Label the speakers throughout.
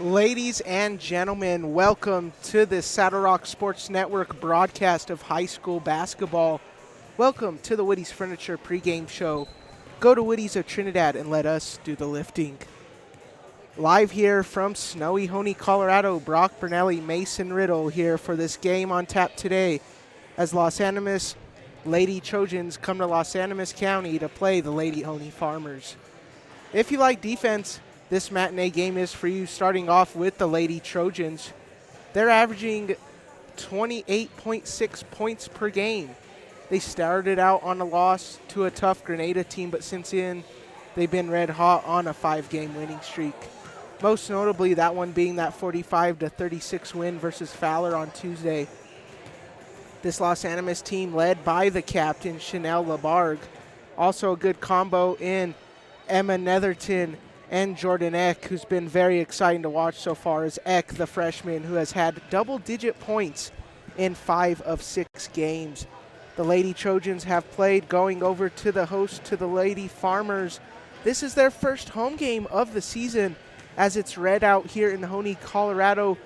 Speaker 1: Ladies and gentlemen, welcome to the Saddle Rock Sports Network broadcast of high school basketball. Welcome to the Woody's Furniture pregame show. Go to Woody's of Trinidad and let us do the lifting. Live here from snowy Hoehne, Colorado, Brock Bernelli, Mason Riddle here for this game on tap today as Los Animas Lady Trojans come to Los Animas County to play the Lady Hoehne Farmers. If you like defense, this matinee game is for you, starting off with the Lady Trojans. They're averaging 28.6 points per game. They started out on a loss to a tough Grenada team, but since then, they've been red hot on a 5-game winning streak. Most notably, that one being that 45-36 win versus Fowler on Tuesday. This Los Animas team led by the captain, Chanel Labargue. Also a good combo in Emma Netherton and Jordan Eck, who's been very exciting to watch so far, as Eck, the freshman, who has had double-digit points in 5 of 6 games. The Lady Trojans have played going over to the host, to the Lady Farmers. This is their first home game of the season as it's red out here in Hoehne, Colorado.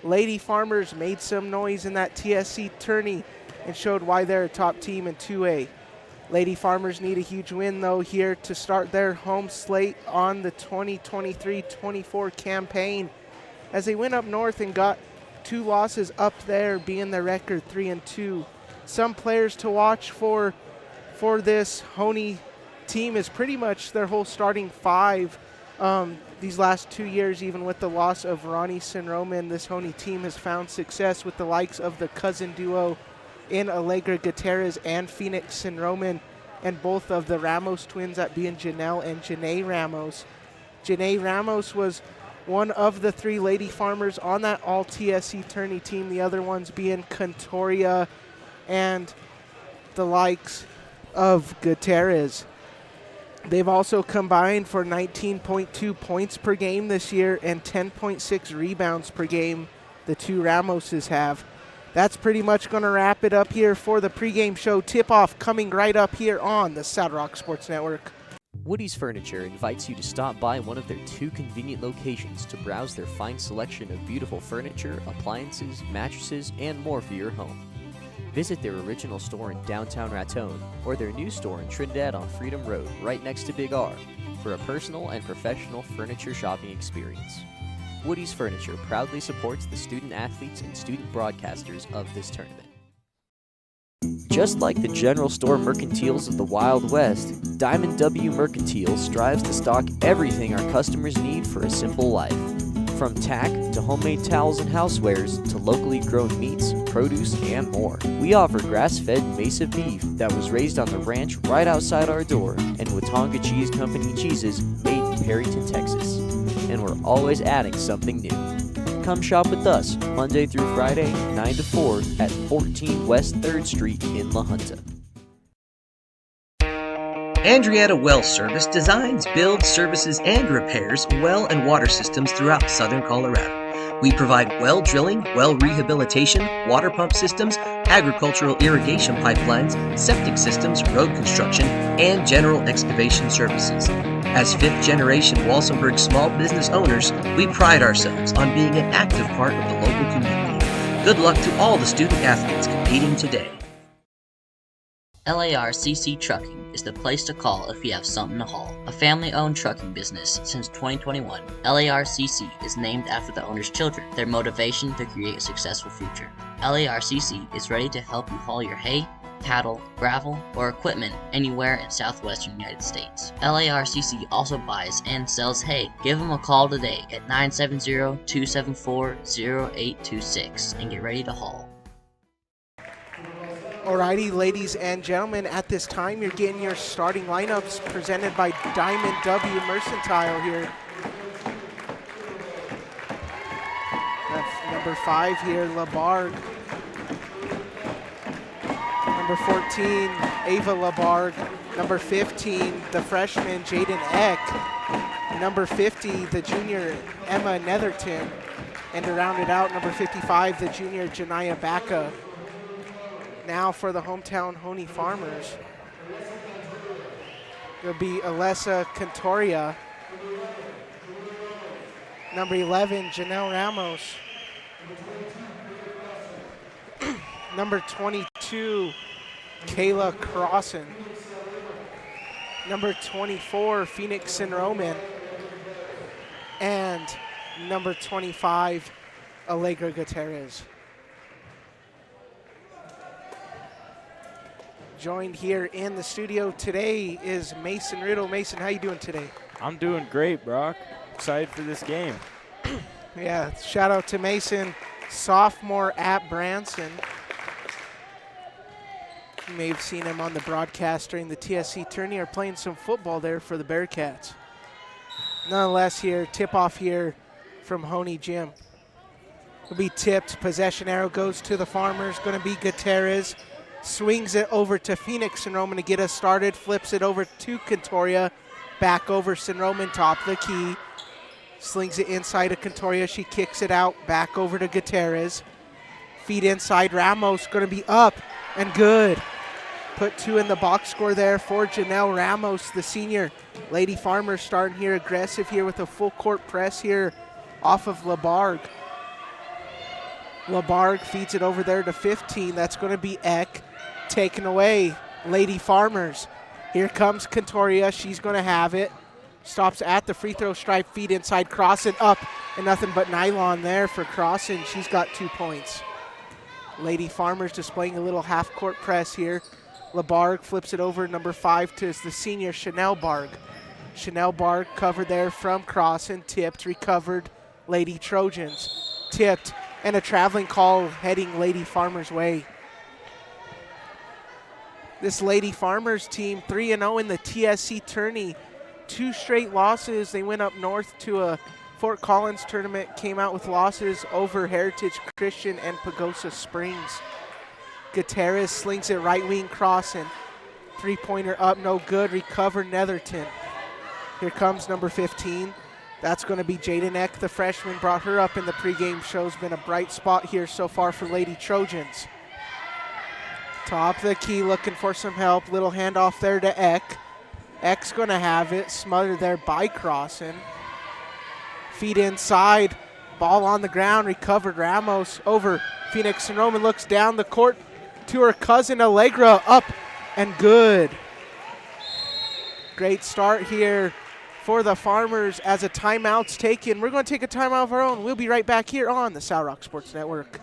Speaker 1: Lady Farmers made some noise in that TSC tourney and showed why they're a top team in 2A. Lady Farmers need a huge win, though, here to start their home slate on the 2023-24 campaign, as they went up north and got 2 losses up there, being their record 3-2. Some players to watch for this Hoehne team is pretty much their whole starting 5. These last 2 years, even with the loss of Ronnie Sinroman, this Hoehne team has found success with the likes of the cousin duo in Allegra Gutierrez and Phoenix Sinroman, and both of the Ramos twins, that being Janelle and Janae Ramos. Janae Ramos was one of the 3 Lady Farmers on that all-TSC tourney team, the other ones being Contoria and the likes of Gutierrez. They've also combined for 19.2 points per game this year and 10.6 rebounds per game, the 2 Ramoses have. That's pretty much going to wrap it up here for the pregame show. Tip-off coming right up here on the Saddle Rock Sports Network.
Speaker 2: Woody's Furniture invites you to stop by one of their 2 convenient locations to browse their fine selection of beautiful furniture, appliances, mattresses, and more for your home. Visit their original store in downtown Raton or their new store in Trinidad on Freedom Road, right next to Big R, for a personal and professional furniture shopping experience. Woody's Furniture proudly supports the student athletes and student broadcasters of this tournament. Just like the general store mercantiles of the Wild West, Diamond W Mercantile strives to stock everything our customers need for a simple life. From tack to homemade towels and housewares to locally grown meats, produce, and more. We offer grass-fed Mesa beef that was raised on the ranch right outside our door, and Watonga Cheese Company cheeses made in Perryton, Texas. And we're always adding something new. Come shop with us Monday through Friday, 9 to 4 at 14 West 3rd Street in La Junta.
Speaker 3: Andreatta Well Service designs, builds, services, and repairs well and water systems throughout southern Colorado. We provide well drilling, well rehabilitation, water pump systems, agricultural irrigation pipelines, septic systems, road construction, and general excavation services. As 5th-generation Walsenburg small business owners, we pride ourselves on being an active part of the local community. Good luck to all the student athletes competing today.
Speaker 4: LARCC Trucking is the place to call if you have something to haul. A family-owned trucking business since 2021, LARCC is named after the owner's children, their motivation to create a successful future. LARCC is ready to help you haul your hay, cattle, gravel, or equipment anywhere in southwestern United States. LARCC also buys and sells hay. Give them a call today at 970-274-0826 and get ready to haul.
Speaker 1: Alrighty, ladies and gentlemen, at this time you're getting your starting lineups presented by Diamond W Mercantile here. That's number 5 here, Labargue. Number 14, Ava Labargue. Number 15, the freshman, Jaden Eck. Number 50, the junior, Emma Netherton. And to round it out, number 55, the junior, Janaya Baca. Now for the hometown Hoehne Farmers, it'll be Alessa Contoria. Number 11, Janelle Ramos. Number 22, Kayla Crossan. Number 24, Phoenix and Roman. And number 25, Allegra Gutierrez. Joined here in the studio today is Mason Riddle. Mason, how you doing today?
Speaker 5: I'm doing great, Brock. Excited for this game.
Speaker 1: Yeah, shout out to Mason, sophomore at Branson. You may have seen him on the broadcast during the TSC tourney or playing some football there for the Bearcats. Nonetheless here, tip-off here from Hoehne Gym. Will be tipped, possession arrow goes to the Farmers, gonna be Gutierrez. Swings it over to Phoenix and Roman to get us started, flips it over to Cantoria, back over St. Roman, top of the key. Slings it inside of Cantoria, she kicks it out, back over to Gutierrez. Feed inside, Ramos gonna be up and good. Put 2 in the box score there for Janelle Ramos, the senior. Lady Farmers starting here aggressive here with a full court press here off of LaBargue. LaBargue feeds it over there to 15. That's going to be Eck. Taken away, Lady Farmers. Here comes Cantoria. She's going to have it. Stops at the free throw stripe, feed inside, Crossan up, and nothing but nylon there for Crossan. She's got 2 points. Lady Farmers displaying a little half-court press here. LaBargue flips it over, number 5 to the senior Chanel Barg. Chanel Barg covered there from Crossan, tipped, recovered, Lady Trojans. Tipped, and a traveling call heading Lady Farmers' way. This Lady Farmers team, 3-0 in the TSC tourney. 2 straight losses. They went up north to a Fort Collins tournament, came out with losses over Heritage Christian and Pagosa Springs. Gutierrez slings it right wing, Crossan. 3-pointer up, no good, recover Netherton. Here comes number 15. That's going to be Jaden Eck, the freshman. Brought her up in the pregame show. Has been a bright spot here so far for Lady Trojans. Top of the key, looking for some help. Little handoff there to Eck. Eck's going to have it. Smothered there by Crossan. Feed inside. Ball on the ground. Recovered Ramos over Phoenix and Roman. Looks down the court to her cousin Allegra. Up and good. Great start here for the Farmers as a timeout's taken. We're going to take a timeout of our own. We'll be right back here on the Sour Rock Sports Network.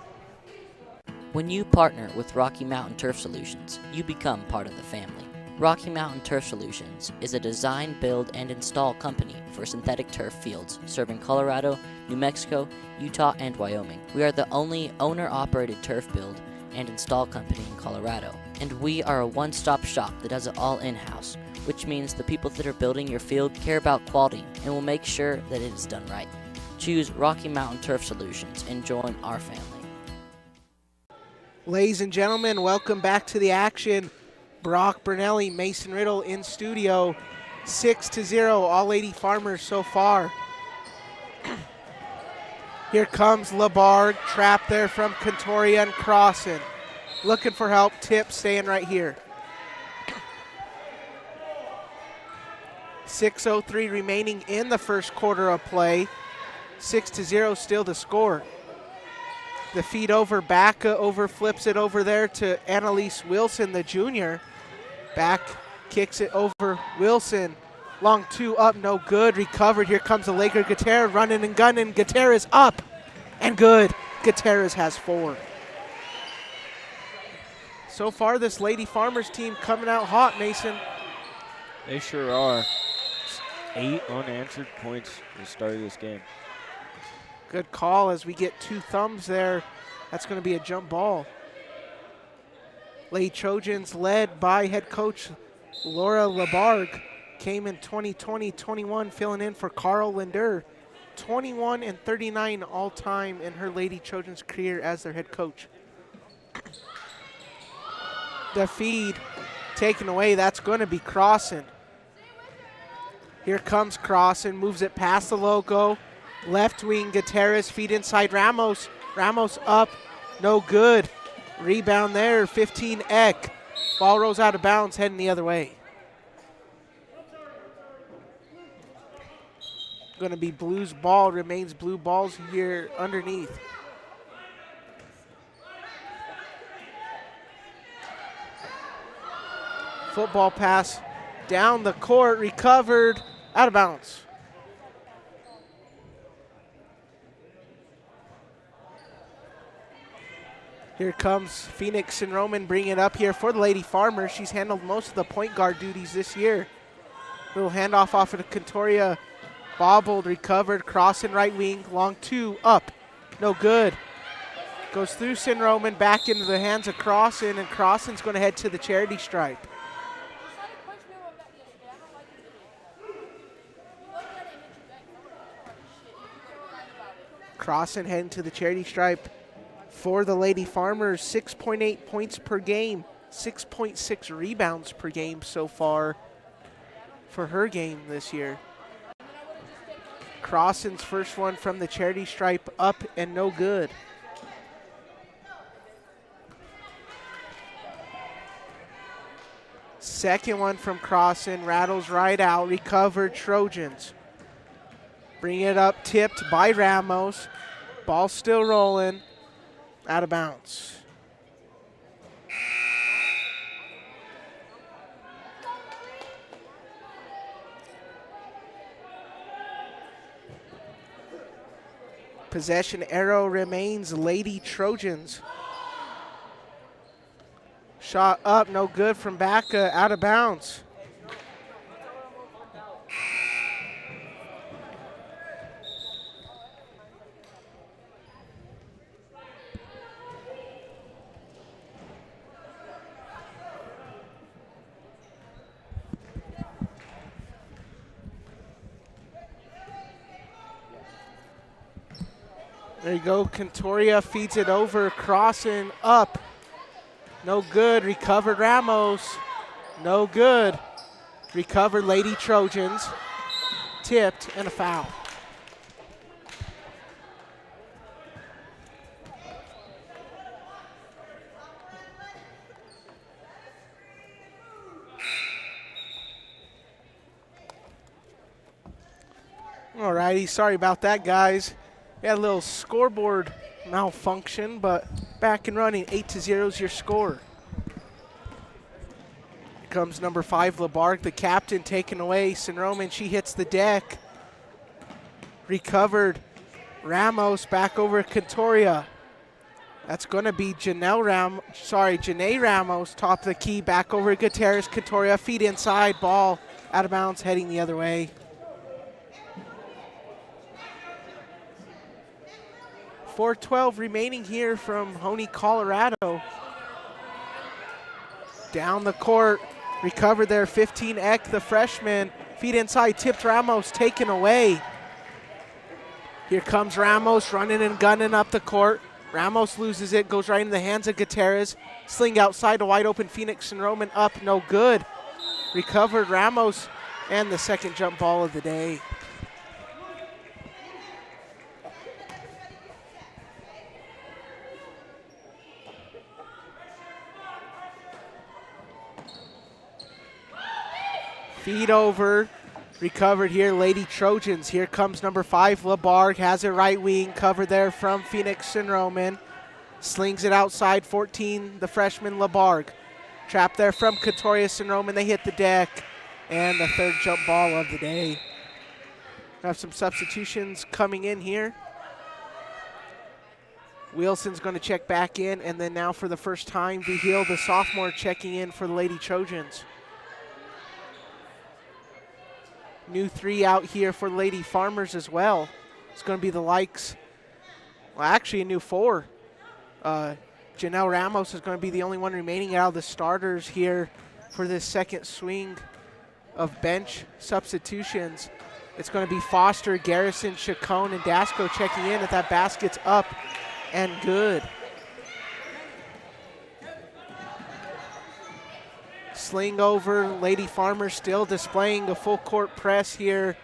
Speaker 4: When you partner with Rocky Mountain Turf Solutions, you become part of the family. Rocky Mountain Turf Solutions is a design, build, and install company for synthetic turf fields serving Colorado, New Mexico, Utah, and Wyoming. We are the only owner-operated turf build and install company in Colorado, and we are a one-stop shop that does it all in-house, which means the people that are building your field care about quality and will make sure that it is done right. Choose Rocky Mountain Turf Solutions and join our family.
Speaker 1: Ladies and gentlemen, welcome back to the action. Brock Bernelli, Mason Riddle in studio. 6-0, all Lady Farmers so far. Here comes LaBargue, trapped there from Cantoria and Crossan. Looking for help, tip, staying right here. 6:03 remaining in the first quarter of play. 6-0 still to score. The feed over, Baca over, flips it over there to Annalise Wilson, the junior. Back, kicks it over, Wilson. Long 2 up, no good, recovered. Here comes Allegra Gutierrez running and gunning. Gutierrez up and good. Gutierrez has 4. So far, this Lady Farmers team coming out hot, Mason.
Speaker 5: They sure are. 8 unanswered points at the start of this game.
Speaker 1: Good call as we get 2 thumbs there. That's going to be a jump ball. Lady Trojans led by head coach Laura LaBargue. Came in 2020-21 filling in for Carl Linder. 21 and 39 all time in her Lady Trojans career as their head coach. The feed taken away. That's going to be Crossan. Here comes Crossan, moves it past the logo. Left wing, Gutierrez, feed inside Ramos. Ramos up, no good. Rebound there, 15 Eck. Ball rolls out of bounds, heading the other way. going to be Blues ball, remains blue balls here underneath. Football pass down the court, recovered, out of bounds. Here comes Phoenix and Roman bringing it up here for the Lady Farmers. She's handled most of the point guard duties this year. Little handoff off of the Contoria, bobbled, recovered, crossing right wing, long two, up, no good. Goes through Sin Roman, back into the hands of Crossan, and Crossan's going to head to the charity stripe. Crossan heading to the charity stripe for the Lady Farmers. 6.8 points per game, 6.6 rebounds per game so far for her game this year. Crossan's first one from the charity stripe, up and no good. Second one from Crossan, rattles right out, recovered Trojans. Bring it up, tipped by Ramos. Ball still rolling, out of bounds. Possession arrow remains Lady Trojans. Shot up, no good from Baca, out of bounds. There you go, Contoria feeds it over, crossing up. No good, recovered Ramos. No good. Recovered Lady Trojans. Tipped and a foul. All righty, sorry about that, guys. We had a little scoreboard malfunction, but back and running. 8-0 is your score. Here comes number 5, LaBarque, the captain, taken away. Sin Roman, she hits the deck. Recovered. Ramos back over Contoria. That's going to be Janae Ramos, top of the key, back over Gutierrez. Contoria, feet inside, ball out of bounds, heading the other way. 4:12 remaining here from Hoehne, Colorado. Down the court, recovered there, 15 Eck, the freshman. Feet inside, tipped Ramos, taken away. Here comes Ramos, running and gunning up the court. Ramos loses it, goes right in the hands of Gutierrez. Sling outside, a wide open Phoenix and Roman, up, no good. Recovered Ramos, and the second jump ball of the day. Feed over, recovered here, Lady Trojans. Here comes number 5, LaBarque, has it right wing, covered there from Phoenix and Roman. Slings it outside, 14, the freshman LaBarque. Trapped there from Katorius and Roman, they hit the deck. And the third jump ball of the day. Have some substitutions coming in here. Wilson's going to check back in, and then now for the first time, Vigil, the sophomore, checking in for the Lady Trojans. New 3 out here for Lady Farmers as well. It's going to be the likes, well, actually a new 4. Janelle Ramos is going to be the only one remaining out of the starters here for this second swing of bench substitutions. It's going to be Foster, Garrison, Chacon, and Dasco checking in. If that basket's up and good. Sling over, Lady Farmers still displaying a full court press here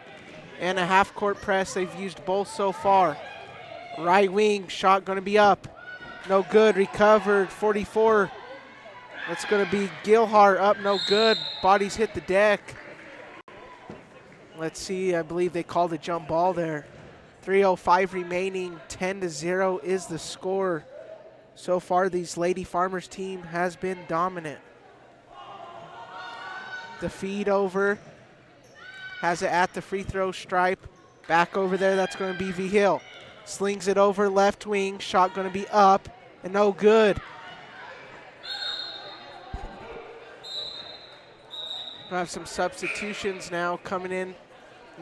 Speaker 1: and a half court press. They've used both so far. Right wing, shot going to be up. No good, recovered, 44. That's going to be Gilhart, up, no good. Bodies hit the deck. Let's see, I believe they called a jump ball there. 3:05 remaining, 10-0 is the score. So far, these Lady Farmers team has been dominant. The feed over, has it at the free throw stripe. Back over there, that's going to be V Hill. Slings it over left wing, shot going to be up, and no good. We'll have some substitutions now coming in.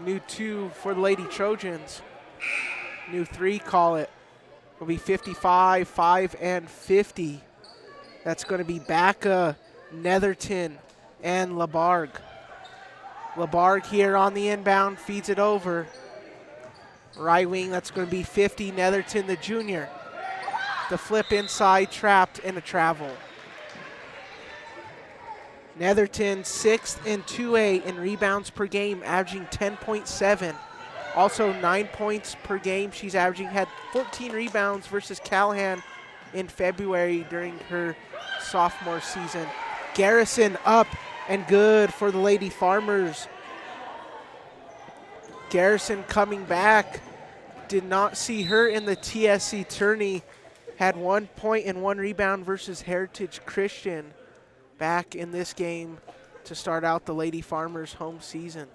Speaker 1: New 2 for the Lady Trojans. New 3, call it. Will be 55, 5, and 50. That's going to be Bacca, Netherton, and LaBargue. LaBargue here on the inbound, feeds it over. Right wing, that's going to be 50, Netherton, the junior. The flip inside, trapped, and a travel. Netherton 6th in 2A in rebounds per game, averaging 10.7. Also 9 points per game. She's had 14 rebounds versus Callahan in February during her sophomore season. Garrison up and good for the Lady Farmers. Garrison coming back. Did not see her in the TSC tourney. Had 1 point and 1 rebound versus Heritage Christian back in this game to start out the Lady Farmers home season.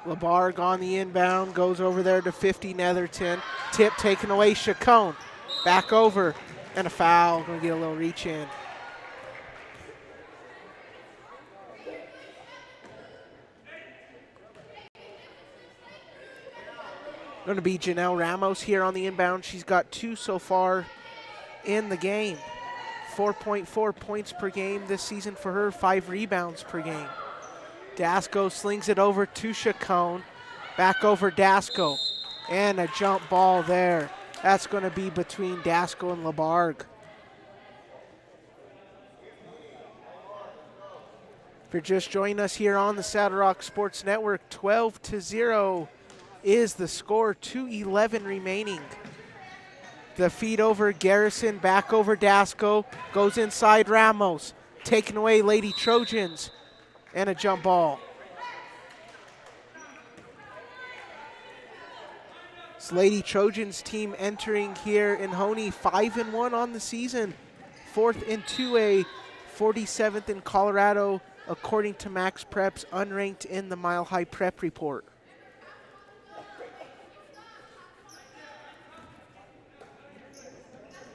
Speaker 1: LaBargue on the inbound, goes over there to 50 Netherton. Tip taken away, Chacon. Back over, and a foul. Gonna get a little reach in. Going to be Janelle Ramos here on the inbound. She's got 2 so far in the game. 4.4 points per game this season for her, 5 rebounds per game. Dasco slings it over to Chacon. Back over Dasco. And a jump ball there. That's going to be between Dasco and LaBargue. If you're just joining us here on the Saddle Rock Sports Network, 12-0 is the score, 2:11 remaining. The feed over Garrison, back over Dasco, goes inside Ramos, taken away Lady Trojans, and a jump ball. This Lady Trojans team entering here in Hoehne, 5-1 on the season, 4th in 2A, 47th in Colorado, according to Max Prep's unranked in the Mile High Prep report.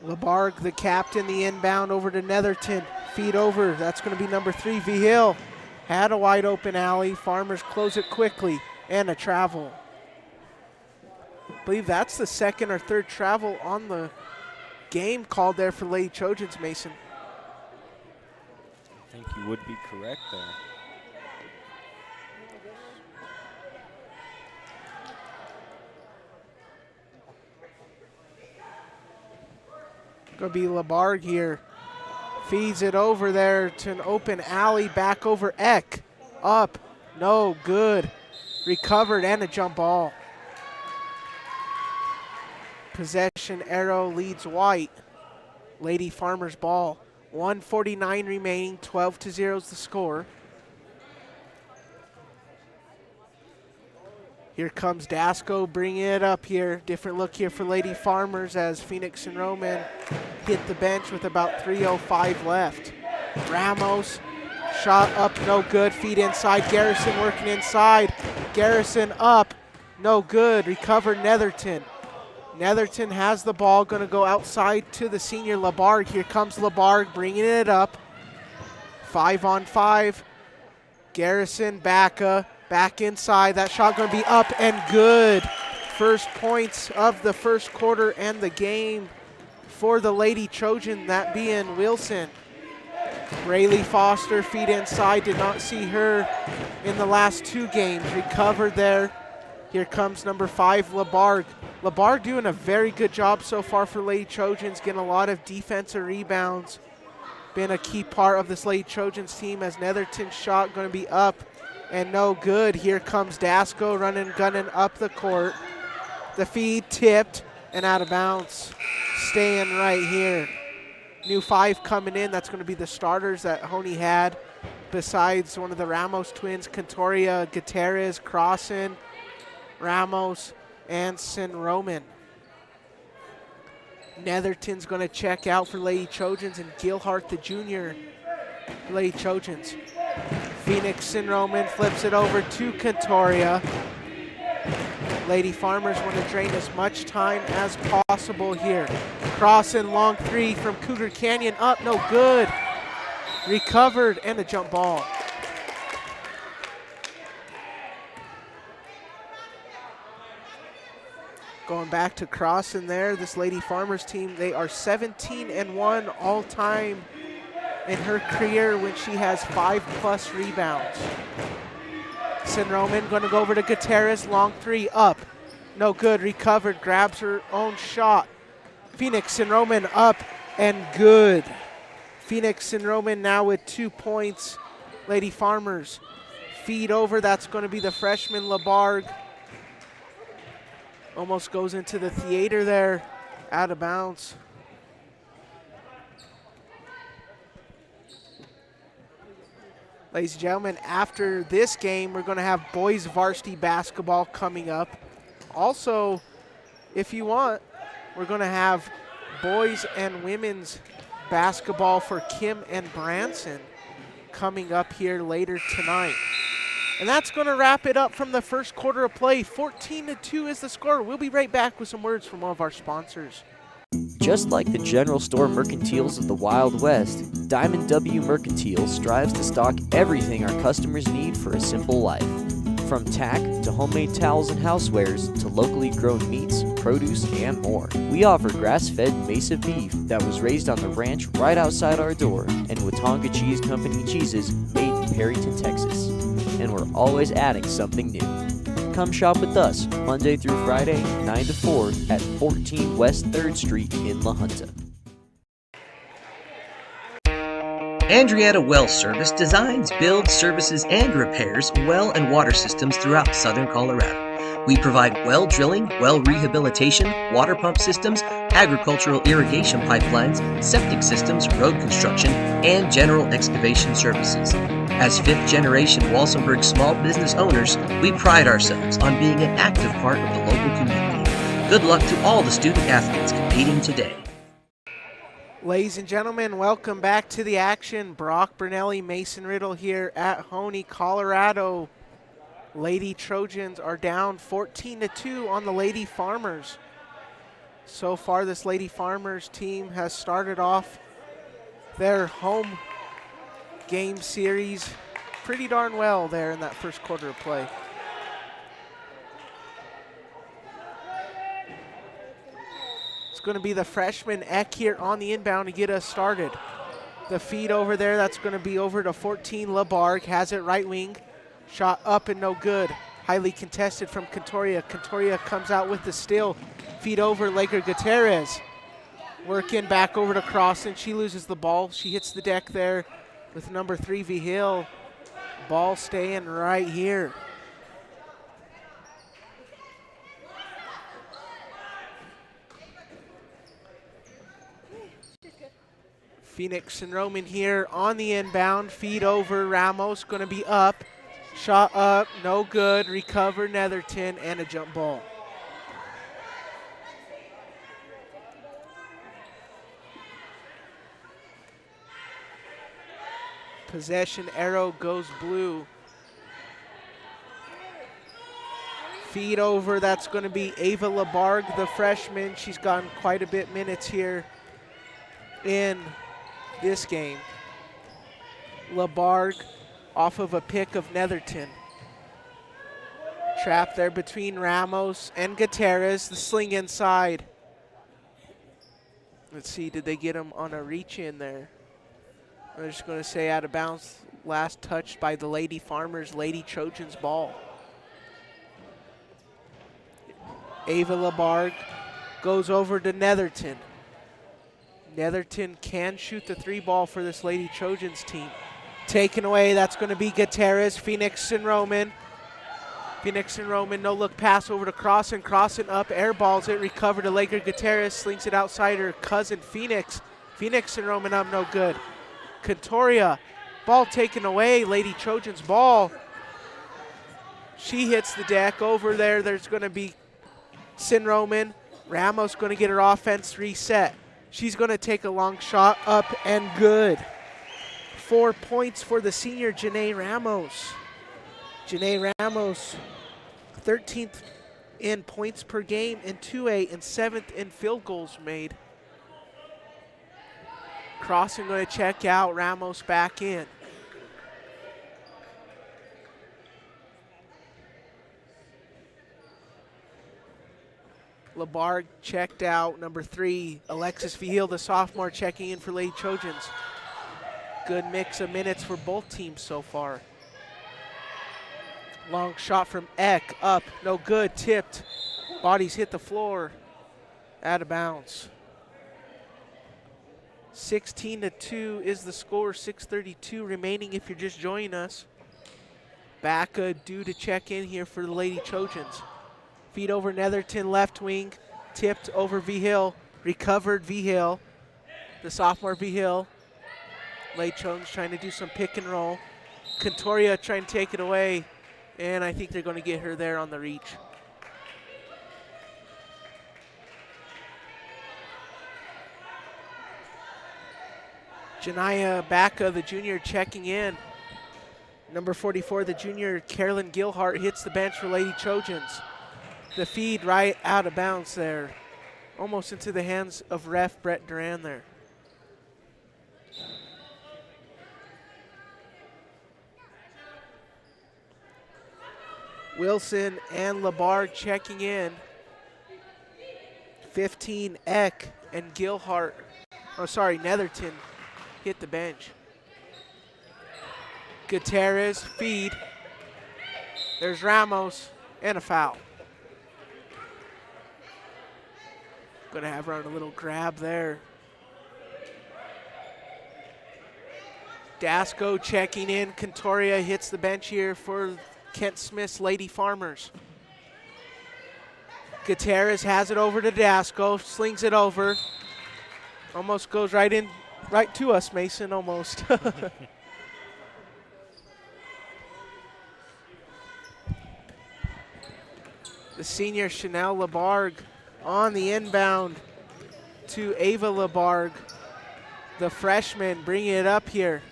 Speaker 1: LaBargue, the captain, the inbound over to Netherton. Feed over, that's going to be number 3, V Hill. Had a wide open alley, Farmers close it quickly, and a travel. I believe that's the 2nd or 3rd travel on the game called there for Lady Trojans, Mason.
Speaker 5: I think you would be correct there.
Speaker 1: Going to be LaBargue here. Feeds it over there to an open alley, back over Eck. Up, no good. Recovered and a jump ball. Possession arrow leads white. Lady Farmers ball. 1:49 remaining, 12-0 is the score. Here comes Dasco bringing it up here. Different look here for Lady Farmers as Phoenix and Roman hit the bench with about 3:05 left. Ramos, shot up, no good. Feed inside, Garrison working inside. Garrison up, no good. Recovered Netherton. Netherton has the ball, going to go outside to the senior LaBargue. Here comes LaBargue bringing it up. 5-on-5. Garrison, Bacca, back inside. That shot going to be up and good. First points of the first quarter and the game for the Lady Trojan, that being Wilson. Rayleigh Foster, feed inside, did not see her in the last 2 games. Recovered there. Here comes number 5, LaBargue. LaBargue doing a very good job so far for Lady Trojans, getting a lot of defensive rebounds. Been a key part of this Lady Trojans team as Netherton's shot going to be up and no good. Here comes Dasco running, gunning up the court. The feed tipped and out of bounds. Staying right here. New 5 coming in. That's going to be the starters that Hoehne had, besides one of the Ramos twins, Cantoria, Gutierrez, Crossan, Ramos, and Sin-Roman. Netherton's going to check out for Lady Trojans, and Gilhart, the junior, Lady Trojans. Phoenix Sin-Roman flips it over to Cantoria. Lady Farmers want to drain as much time as possible here. Crossan, long 3 from Cougar Canyon, up, no good. Recovered, and a jump ball. Going back to Crossan there, this Lady Farmers team, they are 17-1 all time in her career when she has 5+ rebounds. Sin-Roman going to go over to Gutierrez, long 3, up, no good, recovered, grabs her own shot. Phoenix Sin-Roman up and good. Phoenix Sin-Roman now with 2 points. Lady Farmers feed over, that's going to be the freshman LaBargue. Almost goes into the theater there, out of bounds. Ladies and gentlemen, after this game, we're going to have boys varsity basketball coming up. Also, if you want, we're going to have boys and women's basketball for Kim and Branson coming up here later tonight. And that's going to wrap it up from the first quarter of play. 14-2 is the score. We'll be right back with some words from one of our sponsors.
Speaker 2: Just like the general store mercantiles of the Wild West, Diamond W Mercantile strives to stock everything our customers need for a simple life. From tack to homemade towels and housewares to locally grown meats, produce, and more. We offer grass-fed Mesa beef that was raised on the ranch right outside our door, and Watauga Cheese Company cheeses made in Perryton, Texas. And we're always adding something new. Come shop with us Monday through Friday, 9 to 4 at 14 West 3rd Street in La Junta.
Speaker 3: Andreatta Well Service designs, builds, services, and repairs well and water systems throughout southern Colorado. We provide well drilling, well rehabilitation, water pump systems, agricultural irrigation pipelines, septic systems, road construction, and general excavation services. As fifth-generation Walsenburg small business owners, we pride ourselves on being an active part of the local community. Good luck to all the student athletes competing today.
Speaker 1: Ladies and gentlemen, welcome back to the action. Brock Brunelli, Mason Riddle here at Hoehne, Colorado. Lady Trojans are down 14-2 on the Lady Farmers. So far, this Lady Farmers team has started off their home game series pretty darn well there in that first quarter of play. It's going to be the freshman Eck here on the inbound to get us started. The feed over there, that's going to be over to 14 LaBargue, has it right wing. Shot up and no good. Highly contested from Cantoria. Cantoria comes out with the steal. Feed over Laker Gutierrez. Working back over to Crossan. She loses the ball. She hits the deck there with number 3 V Hill. Ball staying right here. Phoenix and Roman here on the inbound. Feed over Ramos, going to be up. Shot up, no good. Recover Netherton, and a jump ball. Possession arrow goes blue. Feed over, that's going to be Ava LaBargue, the freshman. She's gotten quite a bit minutes here in this game. LaBargue off of a pick of Netherton. Trap there between Ramos and Gutierrez, the sling inside. Let's see, did they get him on a reach in there? I'm just going to say out of bounds, last touched by the Lady Farmers, Lady Trojans ball. Ava LaBargue goes over to Netherton. Netherton can shoot the 3 ball for this Lady Trojans team. Taken away, that's going to be Gutierrez, Phoenix and Roman. Phoenix and Roman, no look pass over to Crossan. Crossan up, airballs it, recovered to Laker Gutierrez, slings it outside her cousin Phoenix Phoenix and Roman up, no good. Contoria, ball taken away. Lady Trojans ball. She hits the deck over there. There's going to be Sin Roman. Ramos going to get her offense reset. She's going to take a long shot up and good. 4 points for the senior, Janae Ramos. Janae Ramos, 13th in points per game in 2A and 7th in field goals made. Crossing going to check out, Ramos back in. Labarg checked out, number 3. Alexis Vigil, the sophomore, checking in for Lady Trojans. Good mix of minutes for both teams so far. Long shot from Eck, up, no good, tipped. Bodies hit the floor, out of bounds. 16-2 is the score, 6:32 remaining if you're just joining us. Backa due to check in here for the Lady Trojans. Feed over Netherton, left wing, tipped over Vigil, recovered Vigil, the sophomore Vigil. Lady Trojans trying to do some pick and roll. Contoria trying to take it away, and I think they're going to get her there on the reach. Janaya Backa, the junior, checking in. Number 44, the junior, Carolyn Gilhart, hits the bench for Lady Trojans. The feed right out of bounds there. Almost into the hands of ref Brett Duran there. Wilson and Labarg checking in. 15, Eck and Gilhart. Oh, sorry, Netherton hit the bench. Gutierrez, feed. There's Ramos and a foul. Gonna have her on a little grab there. Dasco checking in. Contoria hits the bench here for Kent Smith's Lady Farmers. Gutierrez has it over to Dasco, slings it over. Almost goes right to us, Mason, almost. The senior Chanel Labarg on the inbound to Ava Labarg, the freshman, bringing it up here.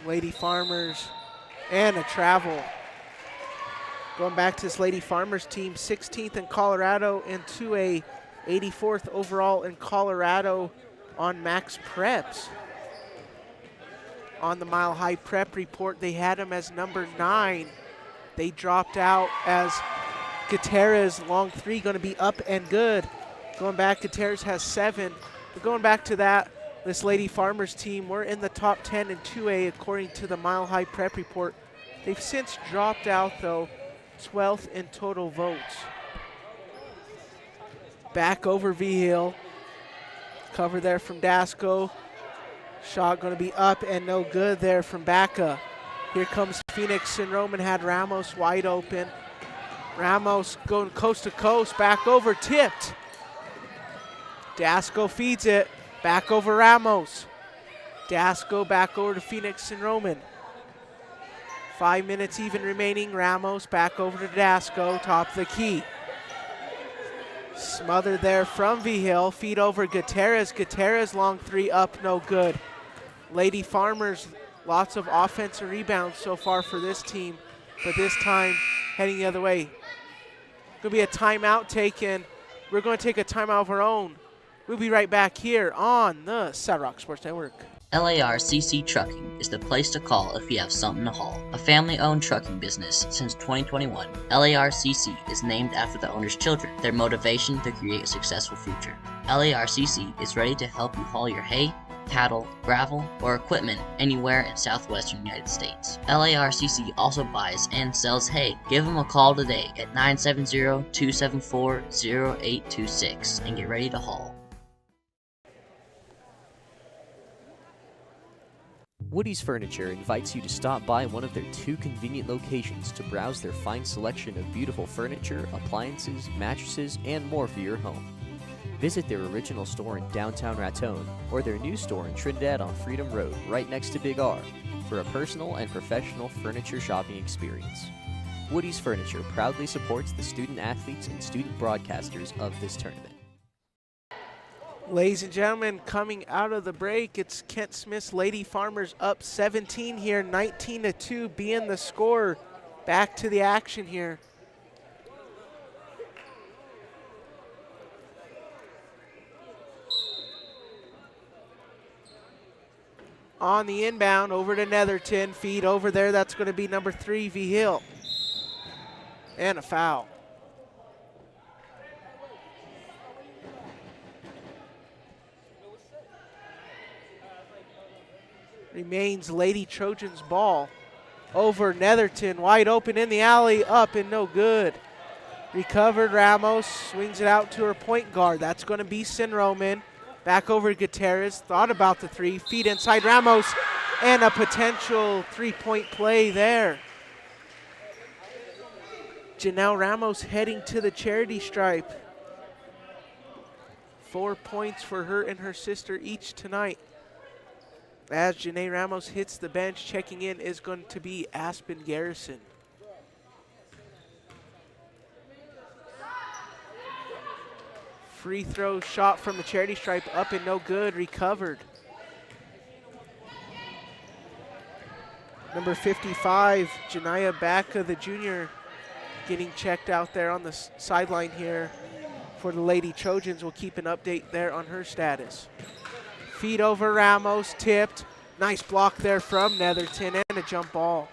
Speaker 1: Lady Farmers and a travel. Going back to this Lady Farmers team, 16th in Colorado and 2A, 84th overall in Colorado on Max Preps. On the Mile High Prep report, they had him as number 9. They dropped out as Gutierrez, long 3, going to be up and good. Going back, Gutierrez has 7. But going back to that, this Lady Farmers team, we're in the top 10 in 2A according to the Mile High Prep report. They've since dropped out, though, 12th in total votes. Back over Vigil. Cover there from Dasco. Shot going to be up and no good there from Backa. Here comes Phoenix and Roman, had Ramos wide open. Ramos going coast to coast, back over, tipped. Dasco feeds it, back over Ramos. Dasco back over to Phoenix and Roman. 5 minutes even remaining. Ramos back over to Dasco, top of the key. Smothered there from Vigil, feed over Gutierrez. Gutierrez long 3 up, no good. Lady Farmers, lots of offensive rebounds so far for this team, but this time heading the other way. Going to be a timeout taken. We're going to take a timeout of our own. We'll be right back here on the Saddle Rock Sports Network.
Speaker 4: LARCC Trucking is the place to call if you have something to haul. A family-owned trucking business since 2021, LARCC is named after the owner's children, their motivation to create a successful future. LARCC is ready to help you haul your hay, cattle, gravel, or equipment anywhere in southwestern United States. LARCC also buys and sells hay. Give them a call today at 970-274-0826 and get ready to haul.
Speaker 2: Woody's Furniture invites you to stop by one of their 2 convenient locations to browse their fine selection of beautiful furniture, appliances, mattresses, and more for your home. Visit their original store in downtown Raton or their new store in Trinidad on Freedom Road, right next to Big R, for a personal and professional furniture shopping experience. Woody's Furniture proudly supports the student athletes and student broadcasters of this tournament.
Speaker 1: Ladies and gentlemen, coming out of the break, it's Kent Smith's Lady Farmers up 17 here, 19-2 being the score. Back to the action here. On the inbound, over to Netherton, feed over there, that's going to be number 3, V Hill. And a foul. Remains Lady Trojans ball. Over Netherton, wide open in the alley, up and no good. Recovered Ramos, swings it out to her point guard. That's going to be Sinroman. Back over Gutierrez, thought about the 3, feed inside Ramos, and a potential 3-point play there. Janelle Ramos heading to the charity stripe. 4 points for her and her sister each tonight. As Janae Ramos hits the bench, checking in is going to be Aspen Garrison. Free throw shot from the charity stripe, up and no good, recovered. Number 55, Janaya Bacca, the junior, getting checked out there on the sideline here for the Lady Trojans. We'll keep an update there on her status. Feed over Ramos, tipped. Nice block there from Netherton and a jump ball.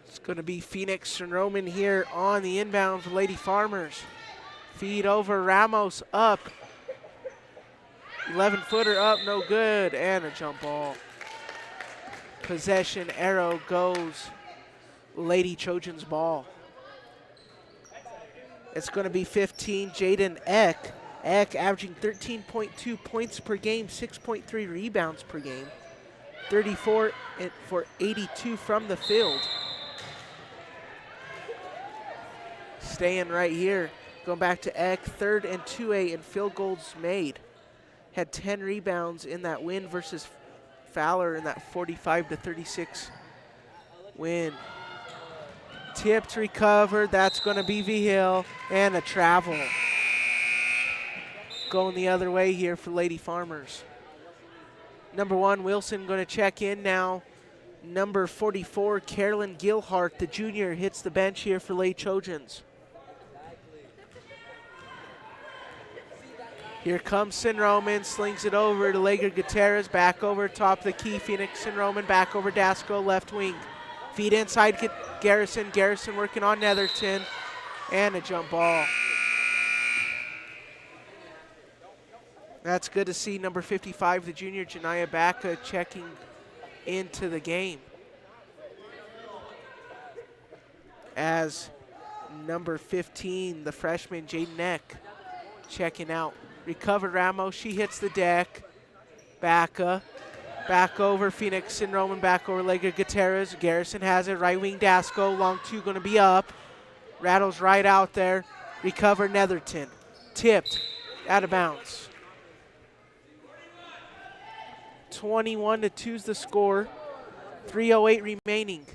Speaker 1: It's going to be Phoenix and Roman here on the inbound for Lady Farmers. Feed over Ramos, up. 11-footer up, no good, and a jump ball. Possession arrow goes Lady Trojans ball. It's going to be 15, Jaden Eck. Eck averaging 13.2 points per game, 6.3 rebounds per game. 34 for 82 from the field. Staying right here, going back to Eck, 3rd and 2A in field goals made. Had 10 rebounds in that win versus Fowler in that 45-36 win. Tipped, recovered, that's going to be V Hill, and a travel. Going the other way here for Lady Farmers. Number 1, Wilson going to check in now. Number 44, Carolyn Gilhart, the junior, hits the bench here for Lady Trojans. Here comes Sinroman, slings it over to Lager Gutierrez, back over top of the key. Phoenix Sinroman, back over Dasco, left wing. Feed inside Garrison. Garrison working on Netherton, and a jump ball. That's good to see number 55, the junior, Janaya Bacca, checking into the game. As number 15, the freshman, Jaden Eck, checking out. Recovered Ramos, she hits the deck. Bacca, back over Phoenix and Roman, back over Lega Gutierrez. Garrison has it, right wing Dasco, long 2 gonna be up. Rattles right out there. Recovered Netherton, tipped, out of bounds. 21-2 is the score. 3:08 remaining.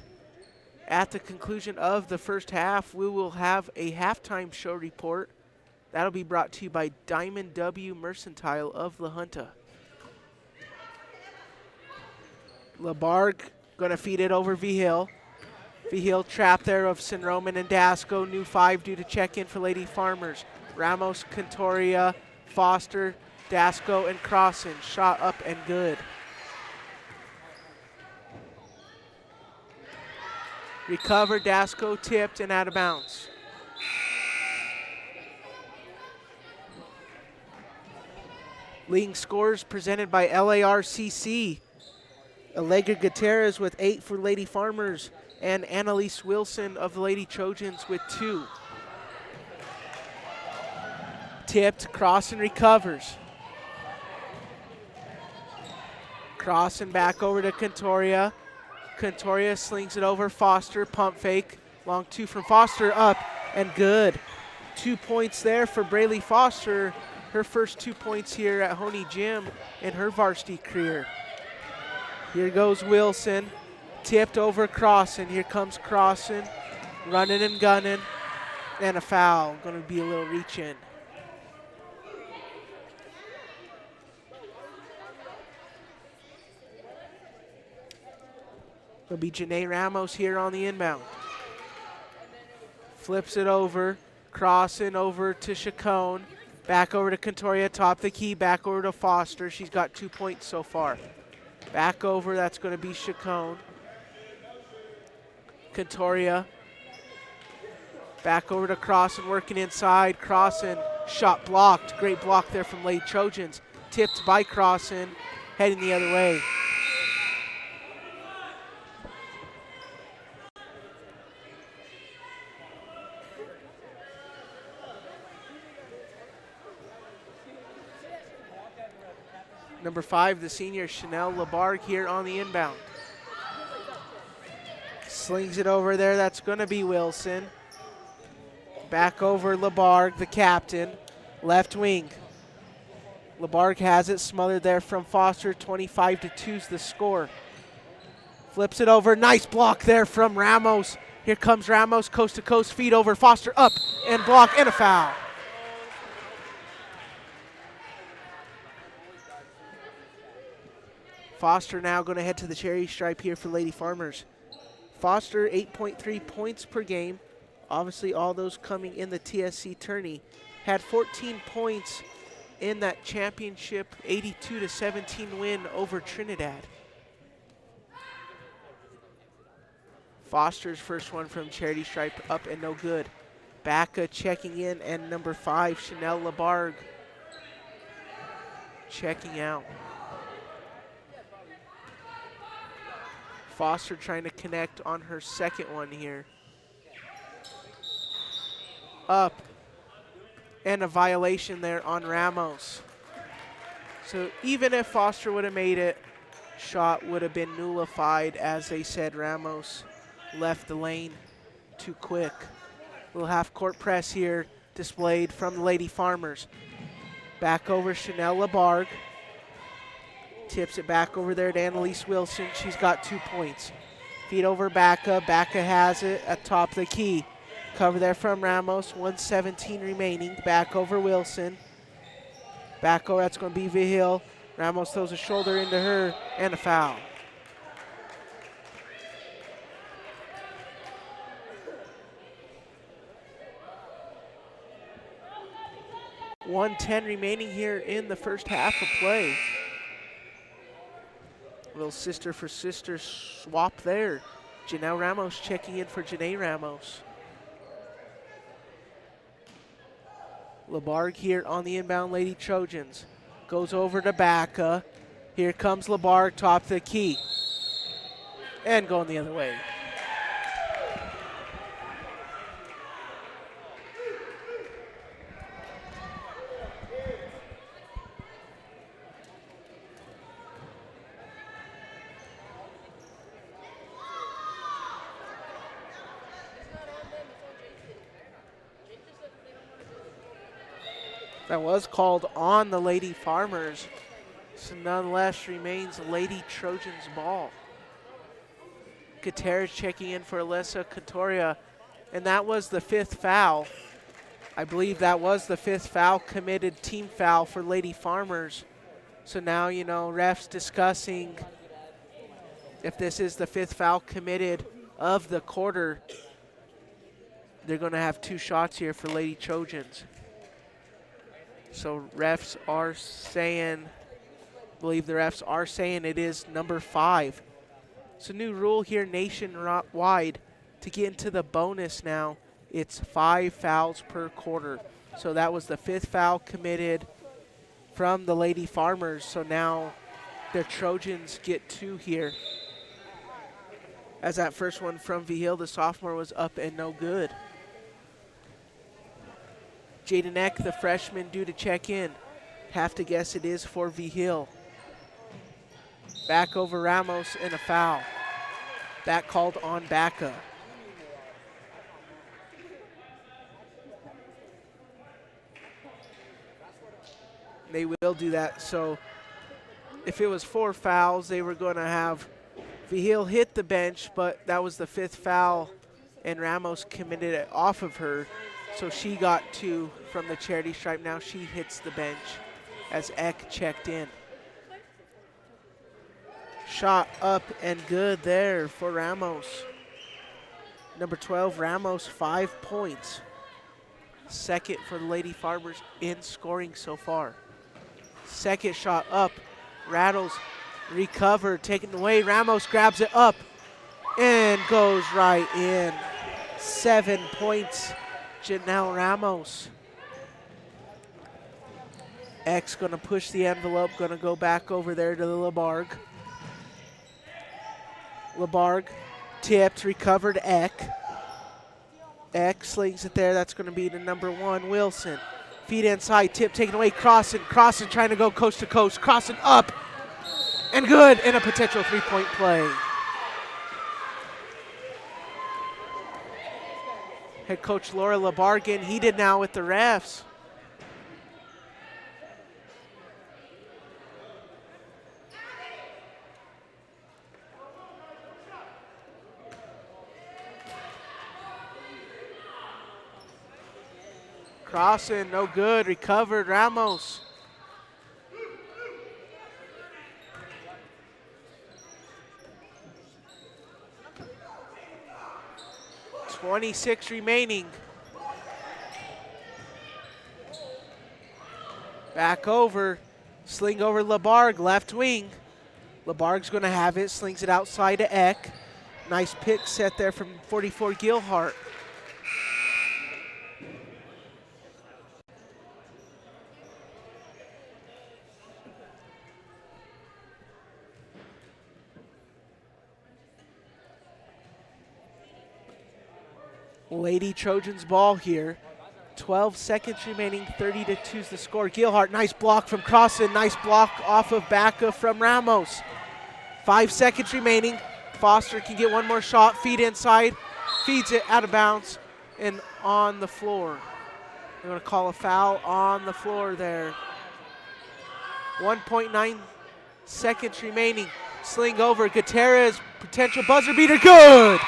Speaker 1: At the conclusion of the first half, we will have a halftime show report. That'll be brought to you by Diamond W Mercantile of La Junta. LaBargue gonna feed it over V Hill. V Hill trap there of Sinroman and Dasco. New 5 due to check in for Lady Farmers. Ramos, Cantoria, Foster, Dasco, and Crossan. Shot up and good. Recovered, Dasco tipped and out of bounds. Leading scores presented by LARCC. Allegra Gutierrez with 8 for Lady Farmers, and Annalise Wilson of the Lady Trojans with 2. Tipped, Crossan recovers. Crossan back over to Cantoria. Cantoria slings it over Foster, pump fake. Long two from Foster, up and good. 2 points there for Braylee Foster. Her first 2 points here at Hoehne Gym in her varsity career. Here goes Wilson, tipped over Crossan. Here comes Crossan, running and gunning, and a foul. Going to be a little reach in. It'll be Janae Ramos here on the inbound. Flips it over, Crossan over to Chacon. Back over to Cantoria, top the key, back over to Foster. She's got 2 points so far. Back over, that's going to be Chacon. Cantoria. Back over to Crossan, working inside. Crossan, shot blocked. Great block there from Lady Trojans. Tipped by Crossan, heading the other way. Number 5, the senior Chanel Labargue here on the inbound. Slings it over there, that's going to be Wilson. Back over Labargue, the captain, left wing. Labargue has it, smothered there from Foster, 25-2's the score. Flips it over, nice block there from Ramos. Here comes Ramos, coast to coast, feed over Foster, up and block, and a foul. Foster now going to head to the cherry stripe here for Lady Farmers. Foster, 8.3 points per game. Obviously, all those coming in the TSC tourney. Had 14 points in that championship 82-17 win over Trinidad. Foster's first one from charity stripe, up and no good. Bacca checking in, and number 5, Chanel Labargue, checking out. Foster trying to connect on her second one here. Up. And a violation there on Ramos. So even if Foster would have made it, shot would have been nullified, as they said Ramos left the lane too quick. Little half court press here displayed from the Lady Farmers. Back over Chanel Labargue. Tips it back over there to Annalise Wilson. She's got 2 points. Feed over Bacca. Bacca has it at top of the key. Cover there from Ramos. 1:17 remaining. Back over Wilson. Back over, that's going to be Vigil. Ramos throws a shoulder into her, and a foul. .110 remaining here in the first half of play. Little sister for sister swap there. Janelle Ramos checking in for Janae Ramos. Labargue here on the inbound Lady Trojans. Goes over to Bacca. Here comes Labargue, top of the key. And going the other way. That was called on the Lady Farmers, so nonetheless remains Lady Trojans ball. Gutierrez checking in for Alyssa Cantoria, and that was the 5th foul. I believe that was the 5th foul, committed team foul for Lady Farmers. So now, you know, refs discussing if this is the 5th foul committed of the quarter. They're going to have 2 shots here for Lady Trojans. So refs are saying, I believe the refs are saying it is number 5. It's a new rule here nationwide to get into the bonus now. It's 5 fouls per quarter. So that was the 5th foul committed from the Lady Farmers. So now the Trojans get 2 here. As that first one from Vigil, the sophomore, was up and no good. Jaden Eck, the freshman, due to check in. Have to guess it is for V Hill. Back over Ramos and a foul. That called on Baca. They will do that. So if it was 4 fouls, they were going to have V Hill hit the bench, but that was the 5th foul, and Ramos committed it off of her. So she got 2 from the charity stripe. Now she hits the bench as Eck checked in. Shot up and good there for Ramos. Number 12, Ramos, 5 points. Second for the Lady Farmers in scoring so far. Second shot up, rattles, recovered, taken away. Ramos grabs it up and goes right in. 7 points, Janelle Ramos. Eck's gonna push the envelope, gonna go back over there to the LaBargue. LaBargue tipped, recovered Eck. Eck slings it there. That's going to be to number 1, Wilson. Feet inside, tip taken away. Crossan trying to go coast to coast. Crossan up and good, and a potential 3-point play. Head coach Laura LaBargue heated now with the refs. Crossan, no good, recovered Ramos. .26 remaining. Back over, sling over LaBargue, left wing. LaBargue's gonna have it, slings it outside to Eck. Nice pick set there from 44 Gilhart. Lady Trojans ball here. 12 seconds remaining, 30-2 is the score. Gilhart, nice block from Crossan, nice block off of Baca from Ramos. 5 seconds remaining. Foster can get one more shot, feed inside, feeds it out of bounds and on the floor. They're gonna call a foul on the floor there. 1.9 seconds remaining. Sling over, Gutierrez, potential buzzer beater, good!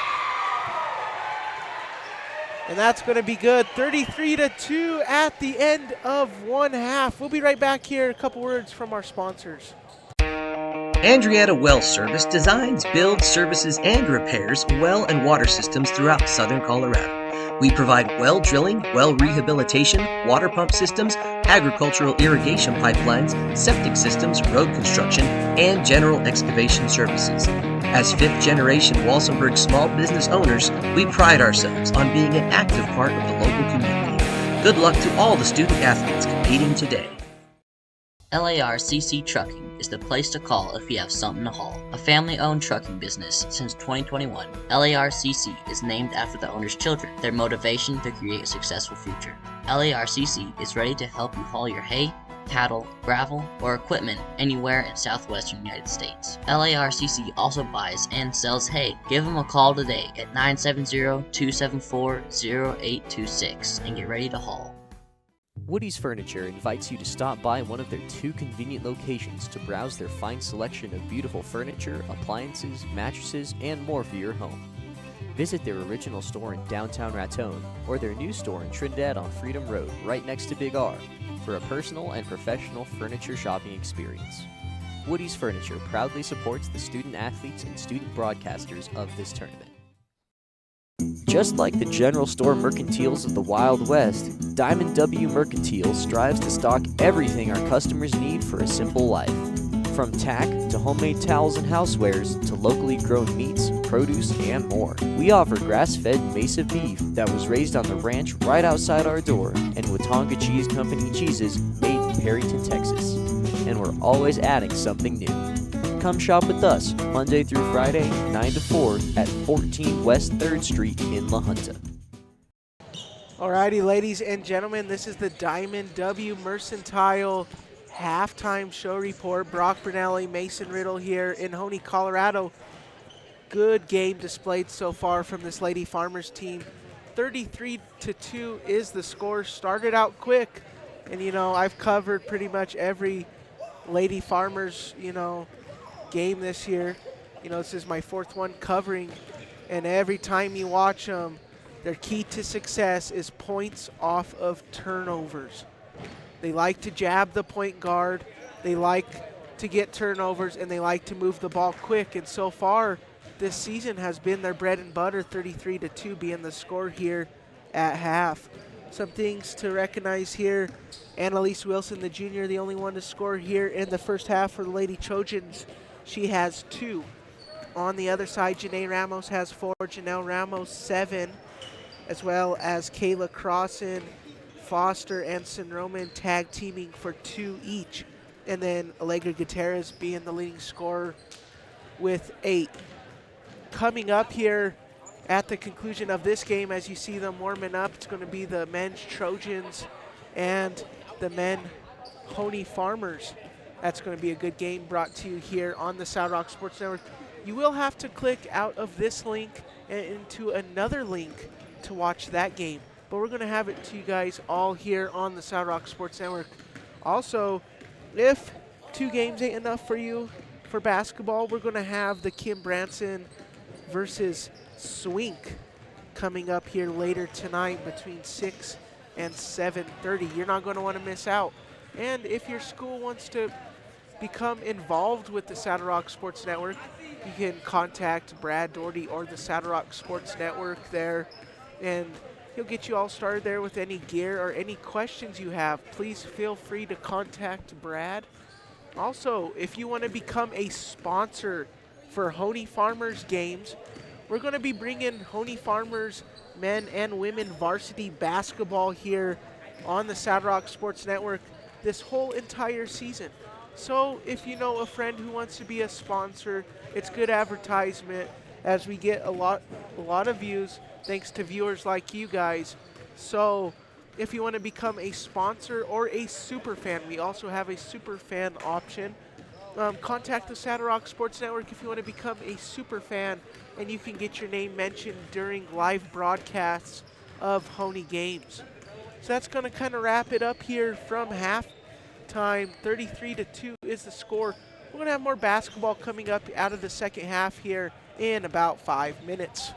Speaker 1: And that's going to be good. 33-2 at the end of 1 half. We'll be right back here. A couple words from our sponsors.
Speaker 3: Andreatta Well Service designs, builds, services, and repairs well and water systems throughout southern Colorado. We provide well drilling, well rehabilitation, water pump systems, agricultural irrigation pipelines, septic systems, road construction, and general excavation services. As 5th-generation Walsenburg small business owners, we pride ourselves on being an active part of the local community. Good luck to all the student athletes competing today.
Speaker 4: LARCC Trucking is the place to call if you have something to haul. A family-owned trucking business since 2021, LARCC is named after the owner's children, their motivation to create a successful future. LARCC is ready to help you haul your hay, cattle, gravel, or equipment anywhere in southwestern United States. LARCC also buys and sells hay. Give them a call today at 970-274-0826 and get ready to haul.
Speaker 2: Woody's Furniture invites you to stop by one of their 2 convenient locations to browse their fine selection of beautiful furniture, appliances, mattresses, and more for your home. Visit their original store in downtown Raton or their new store in Trinidad on Freedom Road, right next to Big R, for a personal and professional furniture shopping experience. Woody's Furniture proudly supports the student athletes and student broadcasters of this tournament. Just like the general store mercantiles of the Wild West, Diamond W Mercantile strives to stock everything our customers need for a simple life. From tack to homemade towels and housewares to locally grown meats, produce, and more. We offer grass-fed Mesa beef that was raised on the ranch right outside our door, and Watonga Cheese Company cheeses made in Perryton, Texas. And we're always adding something new. Come shop with us Monday through Friday, 9 to 4 at 14 West 3rd Street in La Junta.
Speaker 1: Alrighty, ladies and gentlemen, this is the Diamond W Mercantile halftime show report. Brock Brunelli, Mason Riddle here in Hoehne, Colorado. Good game displayed so far from this Lady Farmers team. 33-2 is the score. Started out quick, and I've covered pretty much every Lady Farmers game this year. This is my fourth one covering, and every time you watch them, their key to success is points off of turnovers. They like to jab the point guard, they like to get turnovers, and they like to move the ball quick. And so far, this season has been their bread and butter, 33-2 being the score here at half. Some things to recognize here. Annalise Wilson, the junior, the only one to score here in the first half for the Lady Trojans. She has 2. On the other side, Janae Ramos has 4, Janelle Ramos 7, as well as Kayla Crossan, Foster, and Sin Roman tag teaming for 2 each. And then Allegra Gutierrez being the leading scorer with 8. Coming up here at the conclusion of this game, as you see them warming up, it's going to be the men's Trojans and the men Hoehne Farmers. That's going to be a good game brought to you here on the South Rock Sports Network. You will have to click out of this link and into another link to watch that game, but we're going to have it to you guys all here on the South Rock Sports Network. Also, if 2 games ain't enough for you for basketball, we're going to have the Kim Branson versus Swink coming up here later tonight between 6 and 7:30. You're not going to want to miss out. And if your school wants to become involved with the Saddle Rock Sports Network, you can contact Brad Doherty or the Saddle Rock Sports Network there, and he'll get you all started there with any gear or any questions you have. Please feel free to contact Brad. Also, if you want to become a sponsor for Hoehne Farmers games, we're going to be bringing Hoehne Farmers men and women varsity basketball here on the Saddle Rock Sports Network this whole entire season. So if you know a friend who wants to be a sponsor, it's good advertisement as we get a lot of views thanks to viewers like you guys. So if you want to become a sponsor or a super fan, we also have a super fan option. Contact the Saddle Rock Sports Network if you want to become a super fan, and you can get your name mentioned during live broadcasts of Hoehne games. So that's going to kind of wrap it up here from halftime. 33-2 is the score. We're going to have more basketball coming up out of the second half here in about 5 minutes.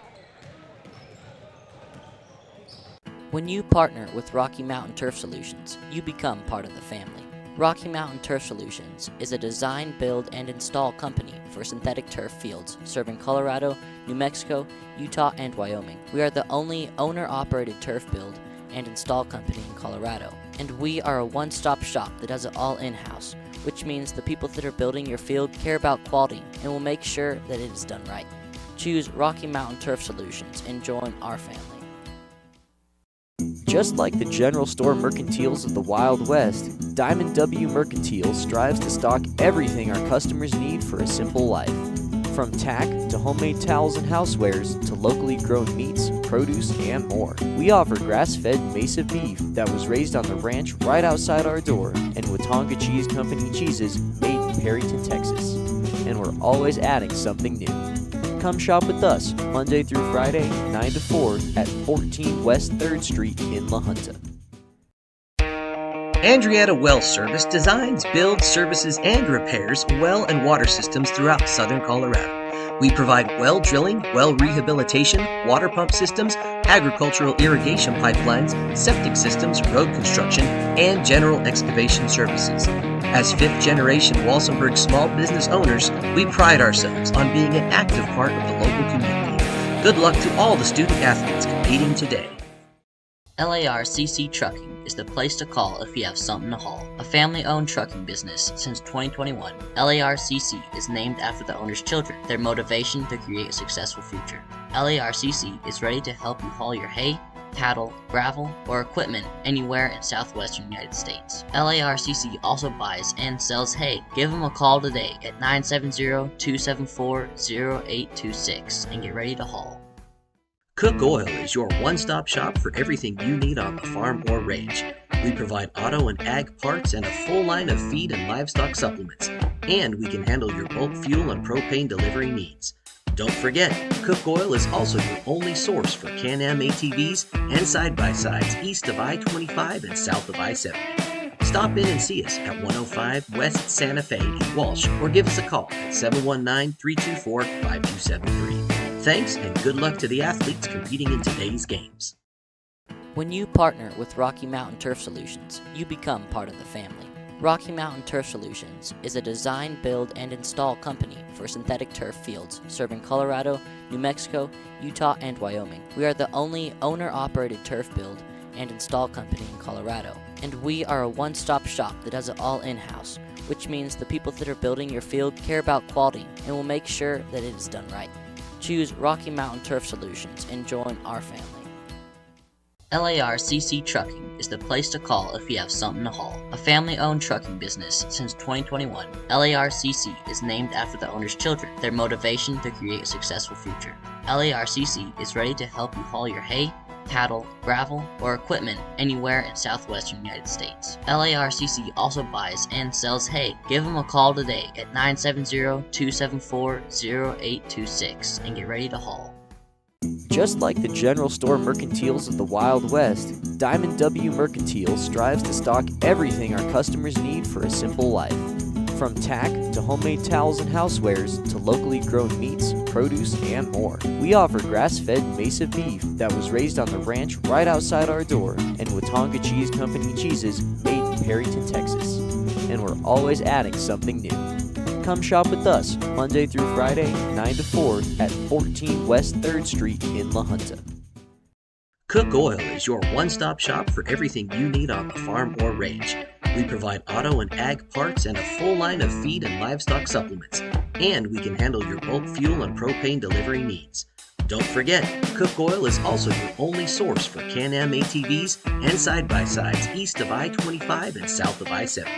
Speaker 4: When you partner with Rocky Mountain Turf Solutions, you become part of the family. Rocky Mountain Turf Solutions is a design, build, and install company for synthetic turf fields serving Colorado, New Mexico, Utah, and Wyoming. We are the only owner-operated turf build and install company in Colorado, and we are a one-stop shop that does it all in-house, which means the people that are building your field care about quality and will make sure that it is done right. Choose Rocky Mountain Turf Solutions and join our family.
Speaker 2: Just like the general store mercantiles of the Wild West, Diamond W Mercantile strives to stock everything our customers need for a simple life. From tack to homemade towels and housewares to locally grown meats, produce, and more. We offer grass-fed Mesa beef that was raised on the ranch right outside our door, and Watonga Cheese Company cheeses made in Perryton, Texas. And we're always adding something new. Come shop with us Monday through Friday, 9 to 4 at 14 West 3rd Street in La Junta.
Speaker 3: Andreatta Well Service designs, builds, services, and repairs well and water systems throughout southern Colorado. We provide well drilling, well rehabilitation, water pump systems, agricultural irrigation pipelines, septic systems, road construction, and general excavation services. As fifth-generation Walsenburg small business owners, we pride ourselves on being an active part of the local community. Good luck to all the student athletes competing today.
Speaker 4: LARCC Trucking is the place to call if you have something to haul. A family-owned trucking business since 2021, LARCC is named after the owner's children, their motivation to create a successful future. LARCC is ready to help you haul your hay, cattle, gravel, or equipment anywhere in southwestern United States. LARCC also buys and sells hay. Give them a call today at 970-274-0826 and get ready to haul.
Speaker 3: Cook Oil is your one-stop shop for everything you need on the farm or range. We provide auto and ag parts and a full line of feed and livestock supplements. And we can handle your bulk fuel and propane delivery needs. Don't forget, Cook Oil is also your only source for Can-Am ATVs and side-by-sides east of I-25 and south of I-70. Stop in and see us at 105 West Santa Fe in Walsh or give us a call at 719-324-5273. Thanks and good luck to the athletes competing in today's games.
Speaker 4: When you partner with Rocky Mountain Turf Solutions, you become part of the family. Rocky Mountain Turf Solutions is a design, build, and install company for synthetic turf fields serving Colorado, New Mexico, Utah, and Wyoming. We are the only owner-operated turf build and install company in Colorado, and we are a one-stop shop that does it all in-house, which means the people that are building your field care about quality and will make sure that it is done right. Choose Rocky Mountain Turf Solutions and join our family.
Speaker 6: LARCC Trucking is the place to call if you have something to haul. A family-owned trucking business since 2021, LARCC is named after the owner's children, their motivation to create a successful future. LARCC is ready to help you haul your hay, cattle, gravel, or equipment anywhere in southwestern United States. LARCC also buys and sells hay. Give them a call today at 970-274-0826 and get ready to haul.
Speaker 2: Just like the general store mercantiles of the Wild West, Diamond W Mercantile strives to stock everything our customers need for a simple life. From tack to homemade towels and housewares to locally grown meats, produce, and more. We offer grass-fed Mesa beef that was raised on the ranch right outside our door, and Watauga Cheese Company cheeses made in Perryton, Texas. And we're always adding something new. Come shop with us Monday through Friday, 9 to 4 at 14 West 3rd Street in La Junta.
Speaker 3: Cook Oil is your one-stop shop for everything you need on the farm or range. We provide auto and ag parts and a full line of feed and livestock supplements. And we can handle your bulk fuel and propane delivery needs. Don't forget, Cook Oil is also your only source for Can-Am ATVs and side-by-sides east of I-25 and south of I-70.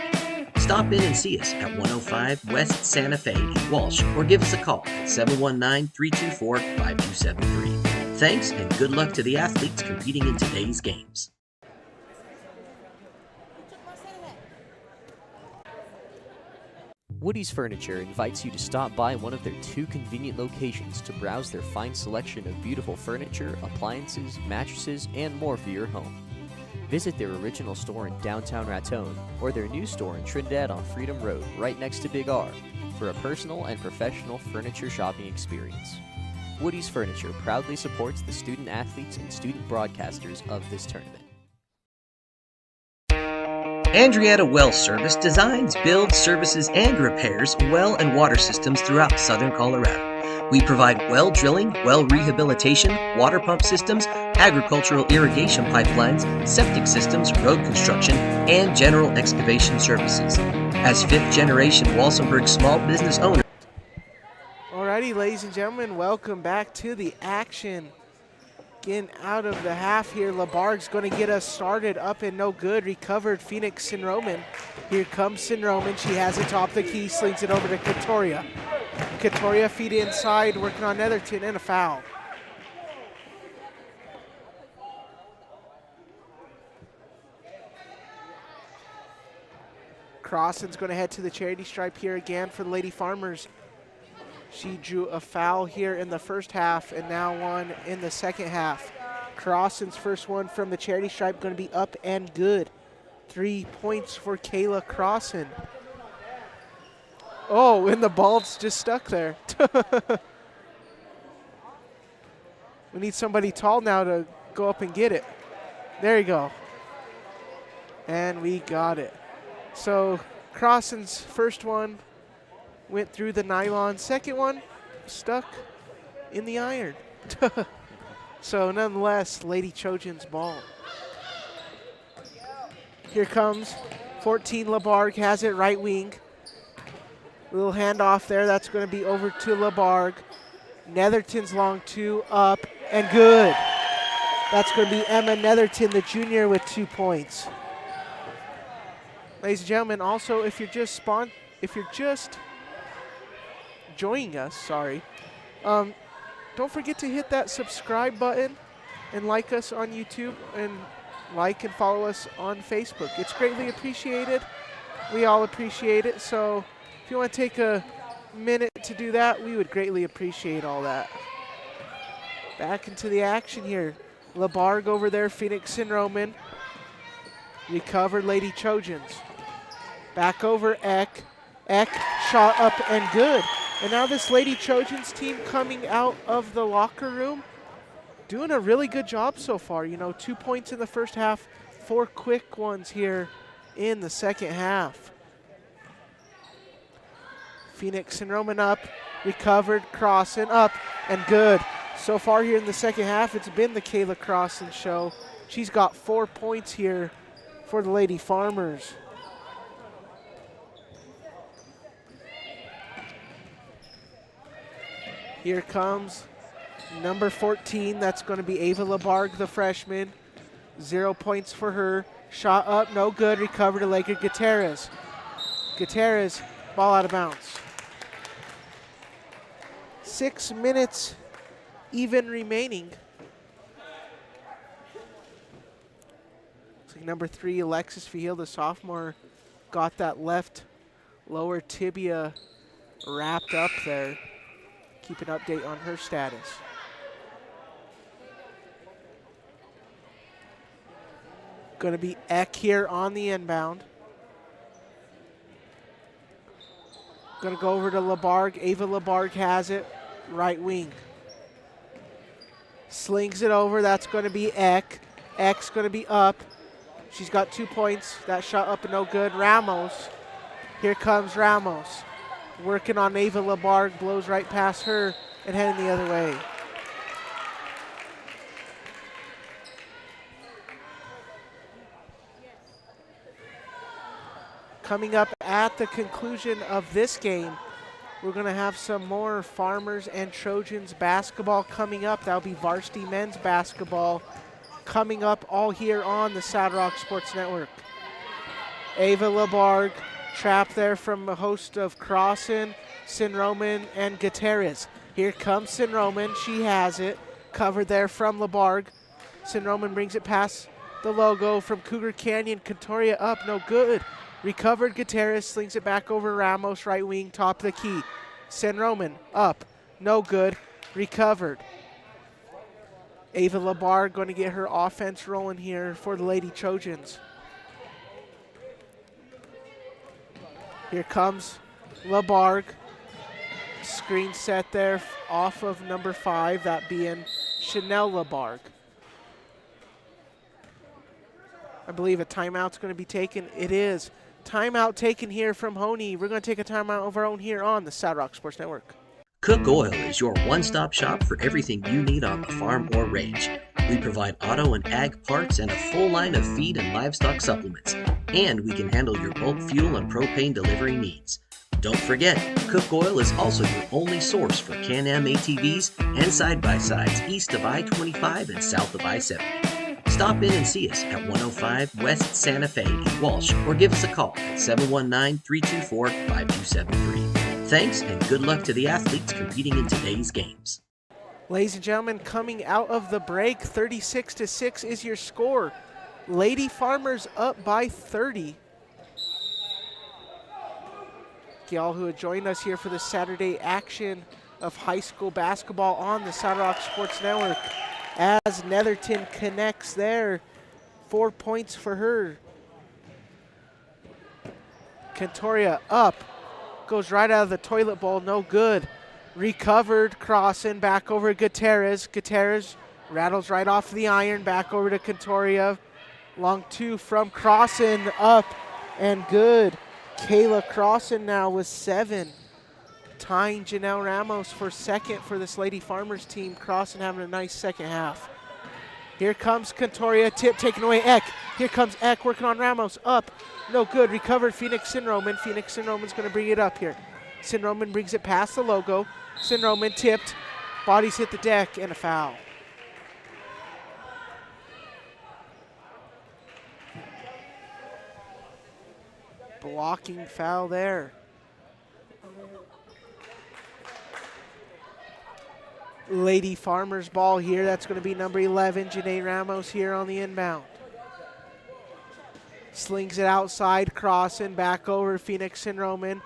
Speaker 3: Stop in and see us at 105 West Santa Fe in Walsh or give us a call at 719-324-5273. Thanks and good luck to the athletes competing in today's games.
Speaker 2: Woody's Furniture invites you to stop by one of their 2 convenient locations to browse their fine selection of beautiful furniture, appliances, mattresses, and more for your home. Visit their original store in downtown Raton or their new store in Trinidad on Freedom Road, right next to Big R, for a personal and professional furniture shopping experience. Woody's Furniture proudly supports the student athletes and student broadcasters of this tournament.
Speaker 3: Andreatta Well Service designs, builds, services, and repairs well and water systems throughout southern Colorado. We provide well drilling, well rehabilitation, water pump systems, agricultural irrigation pipelines, septic systems, road construction, and general excavation services. As 5th generation Walsenburg small business owner.
Speaker 1: Alrighty, ladies and gentlemen, welcome back to the action. Getting out of the half here, LaBarg's going to get us started up and no good. Recovered Phoenix Sinroman. Here comes Sinroman. She has it top the key, slings it over to Katoria. Katoria feet inside, working on Netherton, and a foul. Crossan's going to head to the charity stripe here again for the Lady Farmers. She drew a foul here in the first half and now one in the second half. Crossan's first one from the charity stripe going to be up and good. 3 points for Kayla Crossan. Oh, and the ball's just stuck there. We need somebody tall now to go up and get it. There you go. And we got it. So Crossan's first one went through the nylon. Second one stuck in the iron. So nonetheless, Lady Trojans ball. Here comes 14 LaBarg, has it right wing. Little handoff there, that's going to be over to LaBarg. Netherton's long 2, up and good. That's going to be Emma Netherton, the junior, with 2 points. Ladies and gentlemen, also if you're just joining us, don't forget to hit that subscribe button and like us on YouTube and like and follow us on Facebook. It's greatly appreciated. We all appreciate it. So if you want to take a minute to do that, we would greatly appreciate all that. Back into the action here. LaBarge over there, Phoenix and Roman. Recovered Lady Trojans. Back over Eck. Eck shot up and good. And now this Lady Trojans team coming out of the locker room, doing a really good job so far. You know, 2 points in the first half, 4 quick ones here in the second half. Phoenix and Roman up, recovered, Crossan up, and good. So far here in the second half, it's been the Kayla Crossan show. She's got 4 points here for the Lady Farmers. Here comes number 14. That's going to be Ava LaBarge, the freshman. 0 points for her. Shot up, no good. Recovered to Laker Gutierrez. Gutierrez, ball out of bounds. 6 minutes even remaining. Looks like number 3, Alexis Fihil, the sophomore, got that left lower tibia wrapped up there. Keep an update on her status. Going to be Eck here on the inbound. Going to go over to LaBarge. Ava LaBarge has it, right wing. Slings it over, that's going to be Eck. Eck's going to be up. She's got 2 points. That shot up and no good. Ramos. Here comes Ramos. Working on Ava LaBarge, blows right past her and heading the other way. Coming up at the conclusion of this game, we're going to have some more Farmers and Trojans basketball coming up. That'll be varsity men's basketball coming up all here on the Saddle Rock Sports Network. Ava LaBarge, trapped there from a host of Crossan, Sinroman, and Gutierrez. Here comes Sinroman. She has it. Covered there from LaBarge. Sinroman brings it past the logo from Cougar Canyon. Cantoria up, no good. Recovered Gutierrez, slings it back over Ramos, right wing, top of the key. Sinroman up, no good. Recovered. Ava LaBarge going to get her offense rolling here for the Lady Trojans. Here comes LaBarge. Screen set there off of number 5, that being Chanel LaBarge. I believe a timeout's going to be taken. It is. Timeout taken here from Hoehne. We're going to take a timeout of our own here on the Saddle Rock Sports Network.
Speaker 3: Cook Oil is your one-stop shop for everything you need on the farm or range. We provide auto and ag parts and a full line of feed and livestock supplements. And we can handle your bulk fuel and propane delivery needs. Don't forget, Cook Oil is also your only source for Can-Am ATVs and side-by-sides east of I-25 and south of I-70. Stop in and see us at 105 West Santa Fe in Walsh or give us a call at 719-324-5273. Thanks and good luck to the athletes competing in today's games.
Speaker 1: Ladies and gentlemen, coming out of the break, 36-6 is your score. Lady Farmers up by 30. Y'all who have joined us here for the Saturday action of high school basketball on the Saddle Rock Sports Network as Netherton connects there. 4 points for her. Cantoria up. Goes right out of the toilet bowl, no good. Recovered, Crossan, back over Gutierrez. Gutierrez rattles right off the iron, back over to Cantoria. Long 2 from Crossan, up and good. Kayla Crossan now with 7. Tying Janelle Ramos for second for this Lady Farmers team. Crossan having a nice second half. Here comes Cantoria, tip taken away, Eck. Here comes Eck working on Ramos, up, no good. Recovered Phoenix Sinroman. Phoenix Sinroman's going to bring it up here. Sinroman brings it past the logo. Sinroman tipped, bodies hit the deck, and a foul. Blocking foul there. Lady Farmers ball here. That's going to be number 11, Janae Ramos here on the inbound. Slings it outside, crossing, back over Phoenix and Roman.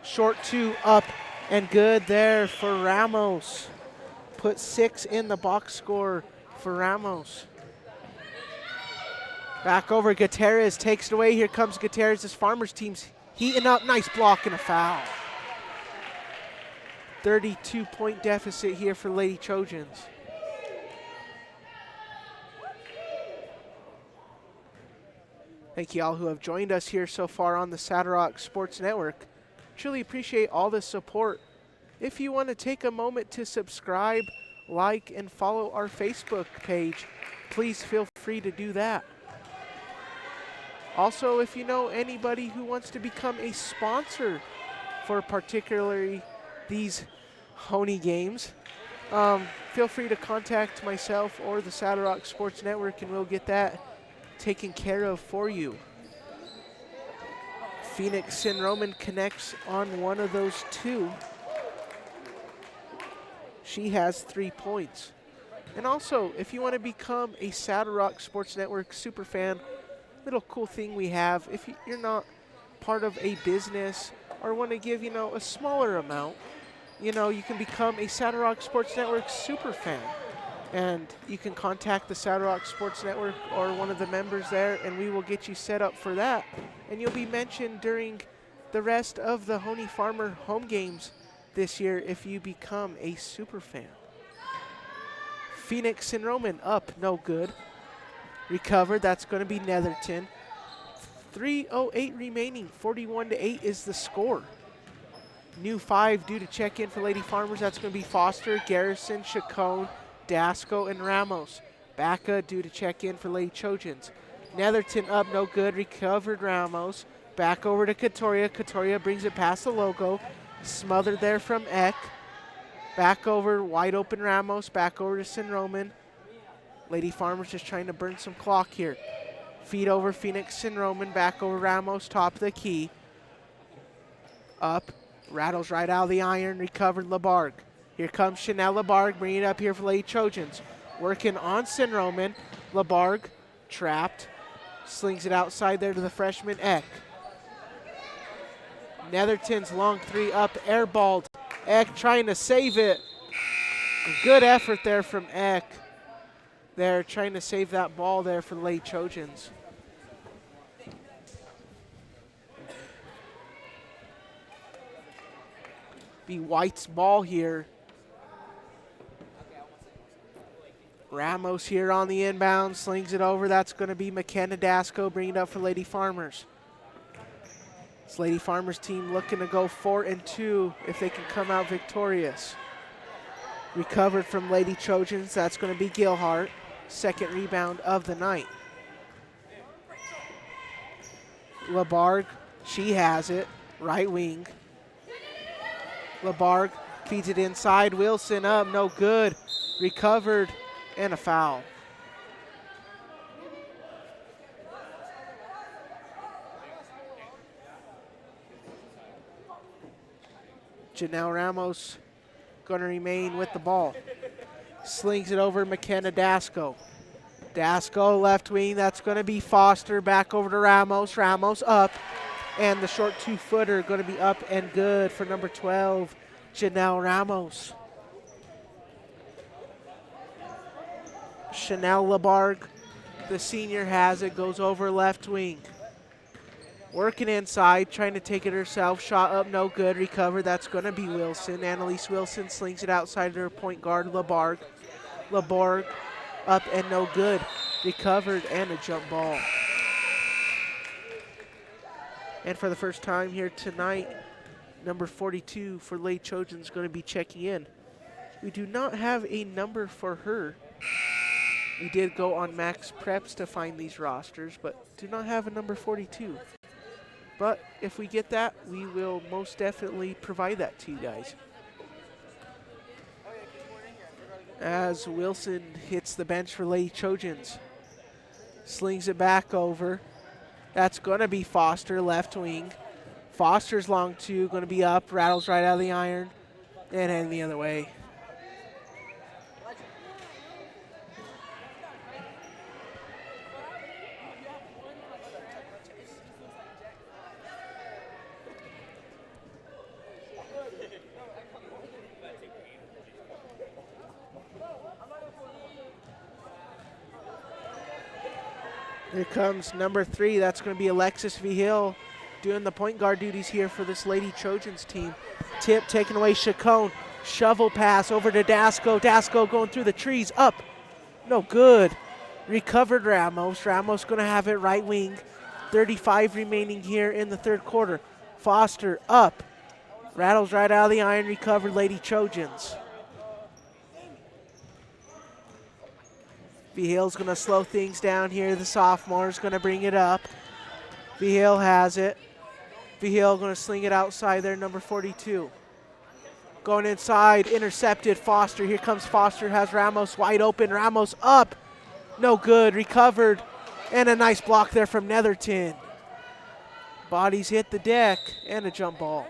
Speaker 1: Short 2 up and good there for Ramos. Put 6 in the box score for Ramos. Back over, Gutierrez takes it away. Here comes Gutierrez. This Farmers team's heating up. Nice block and a foul. 32-point deficit here for Lady Trojans. Thank you all who have joined us here so far on the LARCC Sports Network. Truly appreciate all the support. If you want to take a moment to subscribe, like, and follow our Facebook page, please feel free to do that. Also, if you know anybody who wants to become a sponsor for particularly these Hoehne games, feel free to contact myself or the LARCC Sports Network and we'll get that taken care of for you. Phoenix and Roman connects on one of those two. She has 3 points. And also, if you want to become a LARCC Sports Network super fan, little cool thing we have, if you're not part of a business or want to give, a smaller amount, you can become a LARCC Sports Network super fan. And you can contact the LARCC Sports Network or one of the members there, and we will get you set up for that. And you'll be mentioned during the rest of the Hoehne Farmer home games this year if you become a super fan. Phoenix and Roman up, no good. Recovered, that's going to be Netherton. 3:08 remaining, 41-8 is the score. New 5 due to check in for Lady Farmers. That's going to be Foster, Garrison, Chacon, Dasco, and Ramos. Bacca due to check in for Lady Trojans. Netherton up, no good. Recovered Ramos. Back over to Katoria. Katoria brings it past the logo. Smothered there from Eck. Back over, wide open Ramos. Back over to Sin Roman. Lady Farmers just trying to burn some clock here. Feed over Phoenix Sin Roman. Back over Ramos, top of the key. Up. Rattles right out of the iron. Recovered LeBarg. Here comes Chanel LeBarg, bringing it up here for Lady Trojans. Working on Sin Roman. LeBarg trapped. Slings it outside there to the freshman Eck. Netherton's long 3 up, airballed. Eck trying to save it. Good effort there from Eck. They're trying to save that ball there for the Lady Trojans. Be White's ball here. Ramos here on the inbound, slings it over. That's going to be McKenna Dasco bringing it up for Lady Farmers. This Lady Farmers team looking to go 4-2 if they can come out victorious. Recovered from Lady Trojans. That's going to be Gilhart. Second rebound of the night. LeBarg, she has it. Right wing. LeBarg feeds it inside. Wilson up, no good. Recovered and a foul. Janelle Ramos going to remain with the ball. Slings it over McKenna Dasco. Dasco left wing, that's going to be Foster. Back over to Ramos. Ramos up. And the short 2-footer going to be up and good for number 12, Janelle Ramos. Chanel LeBarg, the senior, has it, goes over left wing. Working inside, trying to take it herself. Shot up, no good. Recovered, that's going to be Wilson. Annalise Wilson slings it outside to her point guard, LeBarg. LeBarg up and no good. Recovered and a jump ball. And for the first time here tonight, number 42 for Lady Trojans is going to be checking in. We do not have a number for her. We did go on Max Preps to find these rosters, but do not have a number 42. But if we get that, we will most definitely provide that to you guys. As Wilson hits the bench for Lady Trojans. Slings it back over. That's going to be Foster, left wing. Foster's long 2, going to be up. Rattles right out of the iron. And heading the other way. Here comes number 3. That's going to be Alexis Vigil doing the point guard duties here for this Lady Trojans team. Tip taken away, Chacon. Shovel pass over to Dasco. Dasco going through the trees, up. No good. Recovered Ramos. Ramos going to have it right wing. 35 remaining here in the third quarter. Foster up. Rattles right out of the iron, recovered Lady Trojans. Vigil's going to slow things down here. The sophomore's going to bring it up. Vigil has it. Vigil going to sling it outside there, number 42. Going inside, intercepted, Foster. Here comes Foster, has Ramos wide open. Ramos up. No good, recovered. And a nice block there from Netherton. Bodies hit the deck, and a jump ball.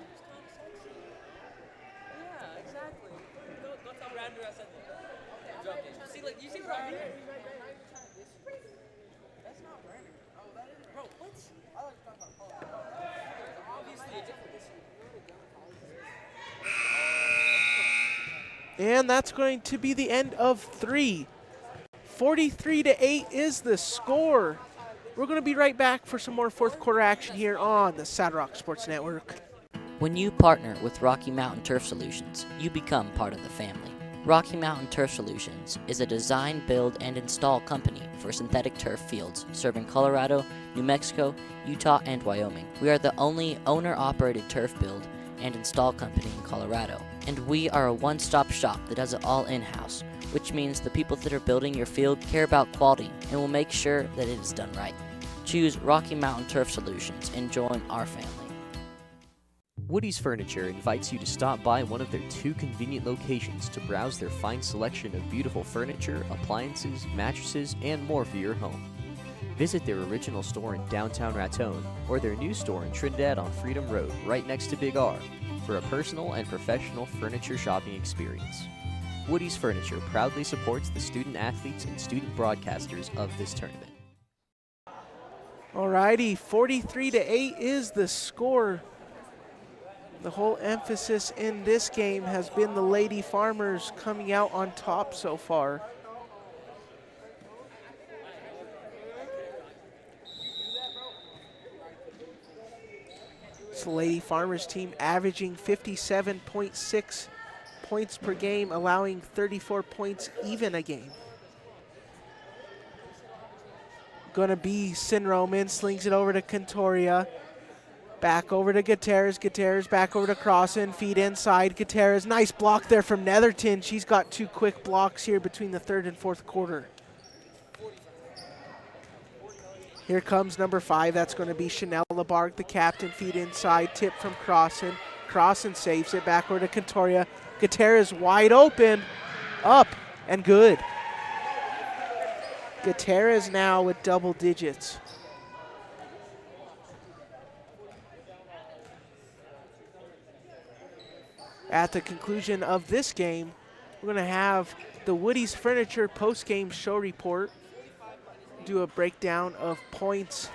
Speaker 1: And that's going to be the end of 3. 43-8 is the score. We're going to be right back for some more fourth quarter action here on the Saddle Rock Sports Network.
Speaker 4: When you partner with Rocky Mountain Turf Solutions, you become part of the family. Rocky Mountain Turf Solutions is a design, build, and install company for synthetic turf fields serving Colorado, New Mexico, Utah, and Wyoming. We are the only owner-operated turf build and install company in Colorado. And we are a one-stop shop that does it all in-house, which means the people that are building your field care about quality and will make sure that it is done right. Choose Rocky Mountain Turf Solutions and join our family.
Speaker 2: Woody's Furniture invites you to stop by one of their 2 convenient locations to browse their fine selection of beautiful furniture, appliances, mattresses, and more for your home. Visit their original store in downtown Raton or their new store in Trinidad on Freedom Road, right next to Big R, for a personal and professional furniture shopping experience. Woody's Furniture proudly supports the student athletes and student broadcasters of this tournament.
Speaker 1: Alrighty, 43-8 is the score. The whole emphasis in this game has been the Lady Farmers coming out on top so far. It's the Lady Farmers team averaging 57.6 points per game, allowing 34 points even a game. Gonna be Sinroman, slings it over to Cantoria. Back over to Gutierrez. Gutierrez back over to Crossan. Feed inside. Gutierrez. Nice block there from Netherton. She's got 2 quick blocks here between the third and fourth quarter. Here comes number 5. That's going to be Chanel Labargue, the captain. Feed inside. Tip from Crossan. Crossan saves it. Back over to Cantoria. Gutierrez wide open. Up and good. Gutierrez now with double digits. At the conclusion of this game, we're going to have the Woody's Furniture post-game show report, do a breakdown of points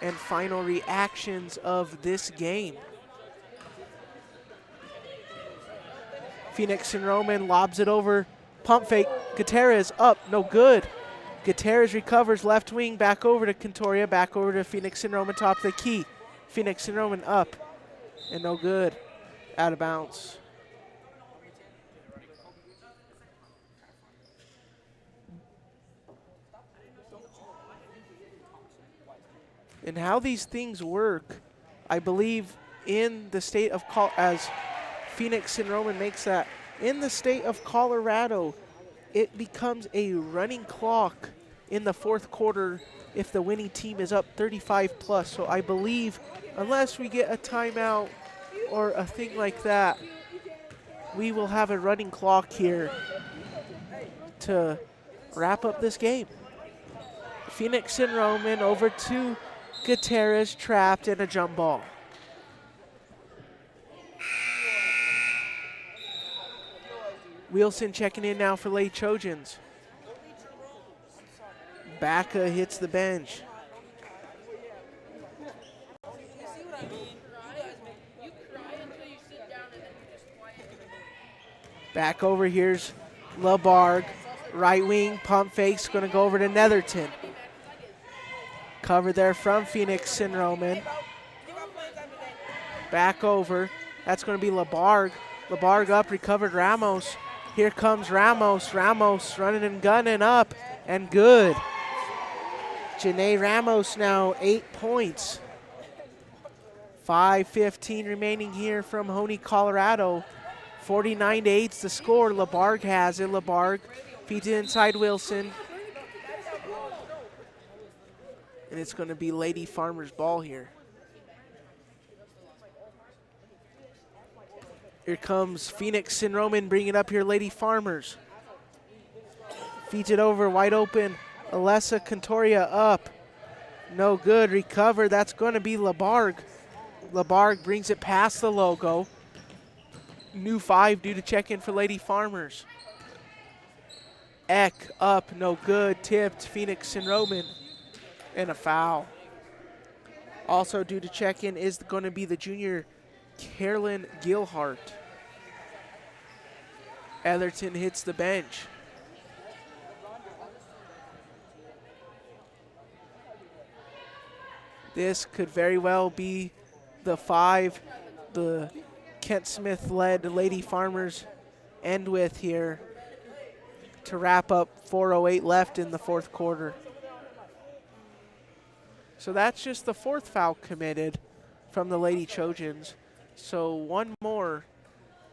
Speaker 1: and final reactions of this game. Phoenix and Roman lobs it over, pump fake, Gutierrez up, no good. Gutierrez recovers left wing, back over to Cantoria, back over to Phoenix and Roman, top of the key. Phoenix and Roman up, and no good, out of bounds. And how these things work, I believe in the state of, as Phoenix and Roman makes that, in the state of Colorado, it becomes a running clock in the fourth quarter if the winning team is up 35 plus. So I believe unless we get a timeout or a thing like that, we will have a running clock here to wrap up this game. Phoenix and Roman over to Gutierrez, trapped in a jump ball. Wilson checking in now for Lady Trojans. Baca hits the bench. Back over, here's Labargue. Right wing, pump fakes, gonna go over to Netherton. Recover there from Phoenix Sinroman. Back over. That's going to be LeBarg. LeBarg up, recovered Ramos. Here comes Ramos. Ramos running and gunning up, and good. Janae Ramos now 8 points. 5:15 remaining here from Hoehne, Colorado. 49-8's the score. LeBarg has it. LeBarg feeds it inside Wilson. And it's going to be Lady Farmers' ball here. Here comes Phoenix Sinroman bringing it up here, Lady Farmers. Feeds it over, wide open. Alessa Cantoria up. No good, recovered. That's going to be LeBarg. LeBarg brings it past the logo. New 5 due to check in for Lady Farmers. Eck up, no good, tipped, Phoenix Sinroman, and a foul. Also due to check in is going to be the junior Carolyn Gilhart. Etherton hits the bench. This could very well be the 5 the Kent Smith-led Lady Farmers end with here to wrap up 4:08 left in the fourth quarter. So that's just the 4th foul committed from the Lady Trojans. So one more,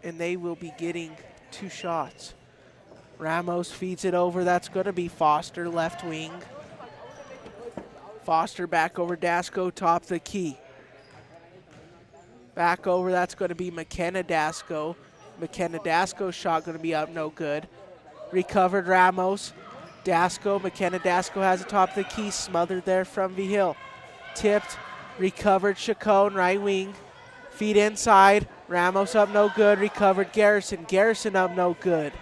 Speaker 1: and they will be getting 2 shots. Ramos feeds it over. That's going to be Foster, left wing. Foster back over Dasco, top the key. Back over, that's going to be McKenna Dasco. McKenna Dasco's shot going to be up, no good. Recovered Ramos. Dasco, McKenna Dasco has it top of the key, smothered there from Vigil. Tipped, recovered Chacon, right wing. Feed inside, Ramos up, no good. Recovered Garrison, Garrison up, no good.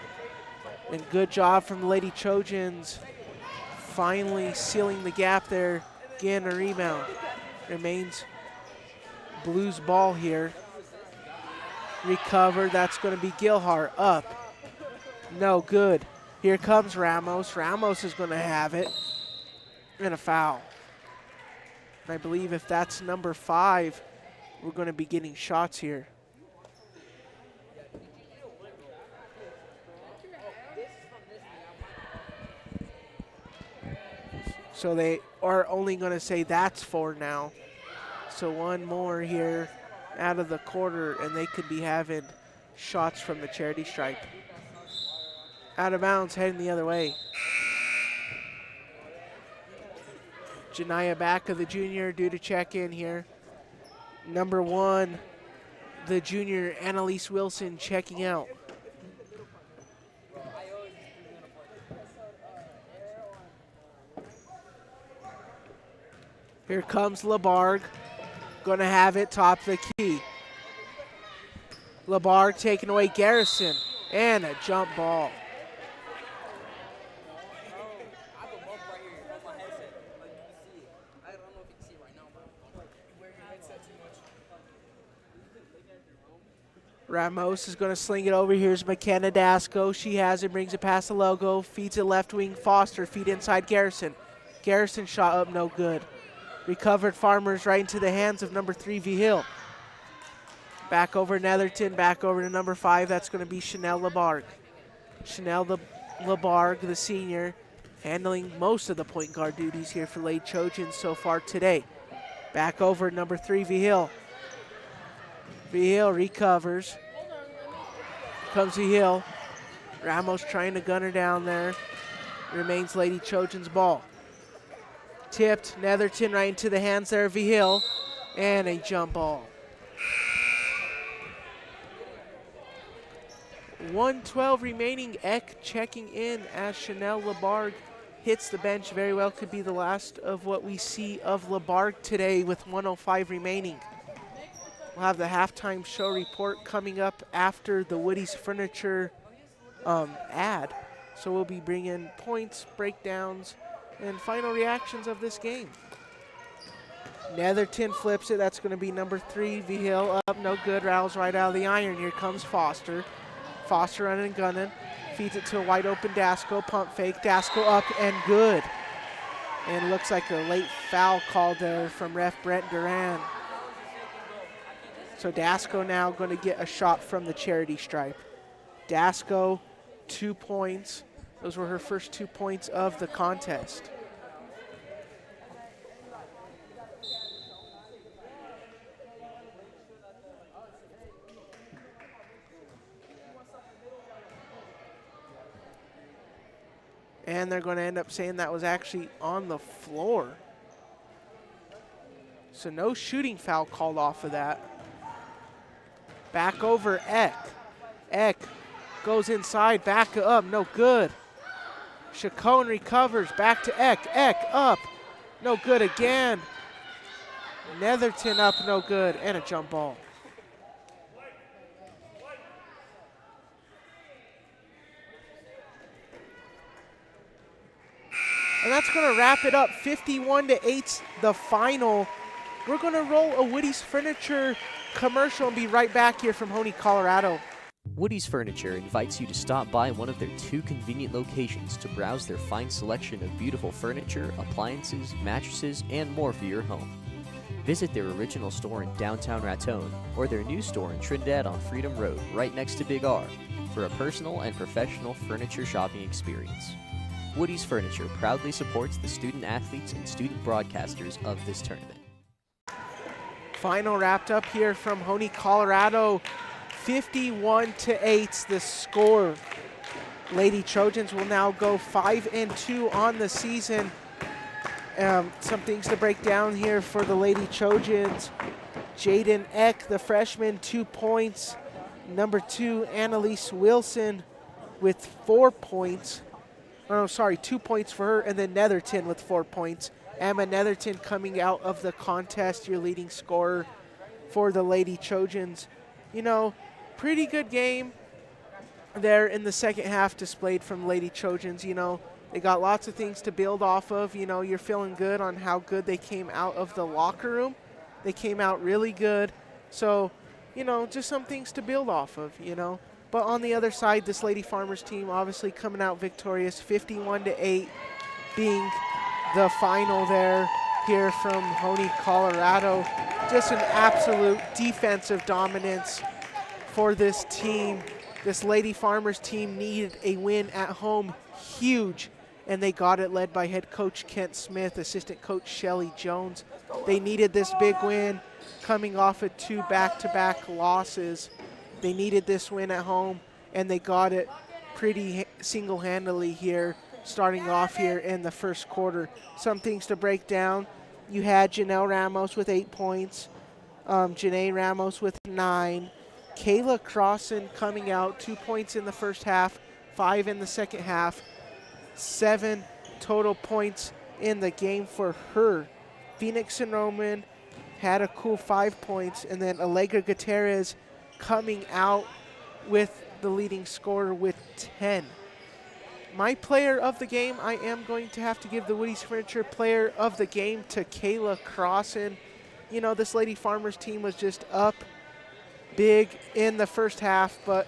Speaker 1: And good job from the Lady Trojans, finally sealing the gap there. Again, a rebound. Remains Blues ball here. Recovered, that's going to be Gilhart, up. No good. Here comes Ramos. Ramos is going to have it. And a foul. And I believe if that's number 5, we're going to be getting shots here. So they are only going to say that's 4 now. So one more here out of the quarter, and they could be having shots from the charity stripe. Out of bounds, heading the other way. Janiyah back of the junior due to check in here. Number 1, the junior Annalise Wilson checking out. Here comes LeBarg. Going to have it top the key. LeBarg taking away Garrison. And a jump ball. Ramos is going to sling it over. Here's McKenna Dasco. She has it, brings it past the logo. Feeds it left wing. Foster, feed inside Garrison. Garrison shot up, no good. Recovered Farmers right into the hands of number 3, Vigil. Back over Netherton, back over to number 5. That's going to be Chanel LeBarg. Chanel LeBarg, the senior, handling most of the point guard duties here for Lady Trojans so far today. Back over number 3, Vigil. Vigil recovers. Comes Vigil. Ramos trying to gun her down there. Remains Lady Trojans ball. Tipped, Netherton right into the hands there of Vigil, and a jump ball. 1:12 remaining. Eck checking in as Chanel LeBarg hits the bench. Very well could be the last of what we see of LeBarg today with 1:05 remaining. We'll have the halftime show report coming up after the Woody's Furniture ad. So we'll be bringing points, breakdowns, and final reactions of this game. Netherton flips it. That's going to be number 3, Vigil up, no good. Rattles right out of the iron. Here comes Foster. Foster running and gunning. Feeds it to a wide open Dasco. Pump fake. Dasco up and good. And looks like a late foul called there from ref Brent Duran. So Dasco now going to get a shot from the charity stripe. Dasco, 2 points. Those were her first 2 points of the contest. And they're going to end up saying that was actually on the floor. So no shooting foul called off of that. Back over Eck. Eck goes inside, back up, no good. Chacon recovers, back to Eck. Eck up, no good again. Netherton up, no good, and a jump ball. And that's going to wrap it up. 51-8's the final. We're going to roll a Woody's Furniture commercial and be right back here from Hoehne, Colorado.
Speaker 2: Woody's Furniture invites you to stop by one of their 2 convenient locations to browse their fine selection of beautiful furniture, appliances, mattresses, and more for your home. Visit their original store in downtown Raton or their new store in Trinidad on Freedom Road, right next to Big R, for a personal and professional furniture shopping experience. Woody's Furniture proudly supports the student athletes and student broadcasters of this tournament.
Speaker 1: Final wrapped up here from Hoehne, Colorado. 51-8 the score. Lady Trojans will now go 5-2 on the season. Some things to break down here for the Lady Trojans. Jaden Eck, the freshman, 2 points. Number 2, Annalise Wilson with 4 points. Oh, sorry, 2 points for her, and then Netherton with 4 points. Emma Netherton coming out of the contest, your leading scorer for the Lady Trojans. You know, pretty good game there in the second half displayed from Lady Trojans. You know, they got lots of things to build off of. You know, you're feeling good on how good they came out of the locker room. They came out really good. So, you know, just some things to build off of, you know. But on the other side, this Lady Farmers team obviously coming out victorious, 51-8 being the final there here from Hoehne, Colorado. Just an absolute defensive dominance for this team. This Lady Farmers team needed a win at home, huge, and they got it, led by head coach Kent Smith, assistant coach Shelly Jones. They needed this big win coming off of 2 back-to-back losses. They needed this win at home, and they got it pretty single-handedly here, starting off here in the first quarter. Some things to break down. You had Janelle Ramos with 8 points, Janae Ramos with 9, Kayla Crossan coming out, 2 points in the first half, 5 in the second half, 7 total points in the game for her. Phoenix and Roman had a cool 5 points, and then Allegra Gutierrez coming out with the leading scorer with 10. My player of the game, I am going to have to give the Woody's Furniture player of the game to Kayla Crossan. You know, this Lady Farmers team was just up big in the first half, but,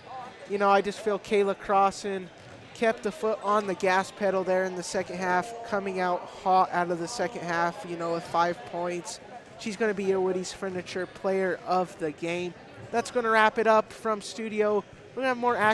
Speaker 1: you know, I just feel Kayla Crossan kept the foot on the gas pedal there in the second half, coming out hot out of the second half, you know, with 5 points. She's going to be your Woody's Furniture player of the game. That's going to wrap it up from studio. We're going to have more action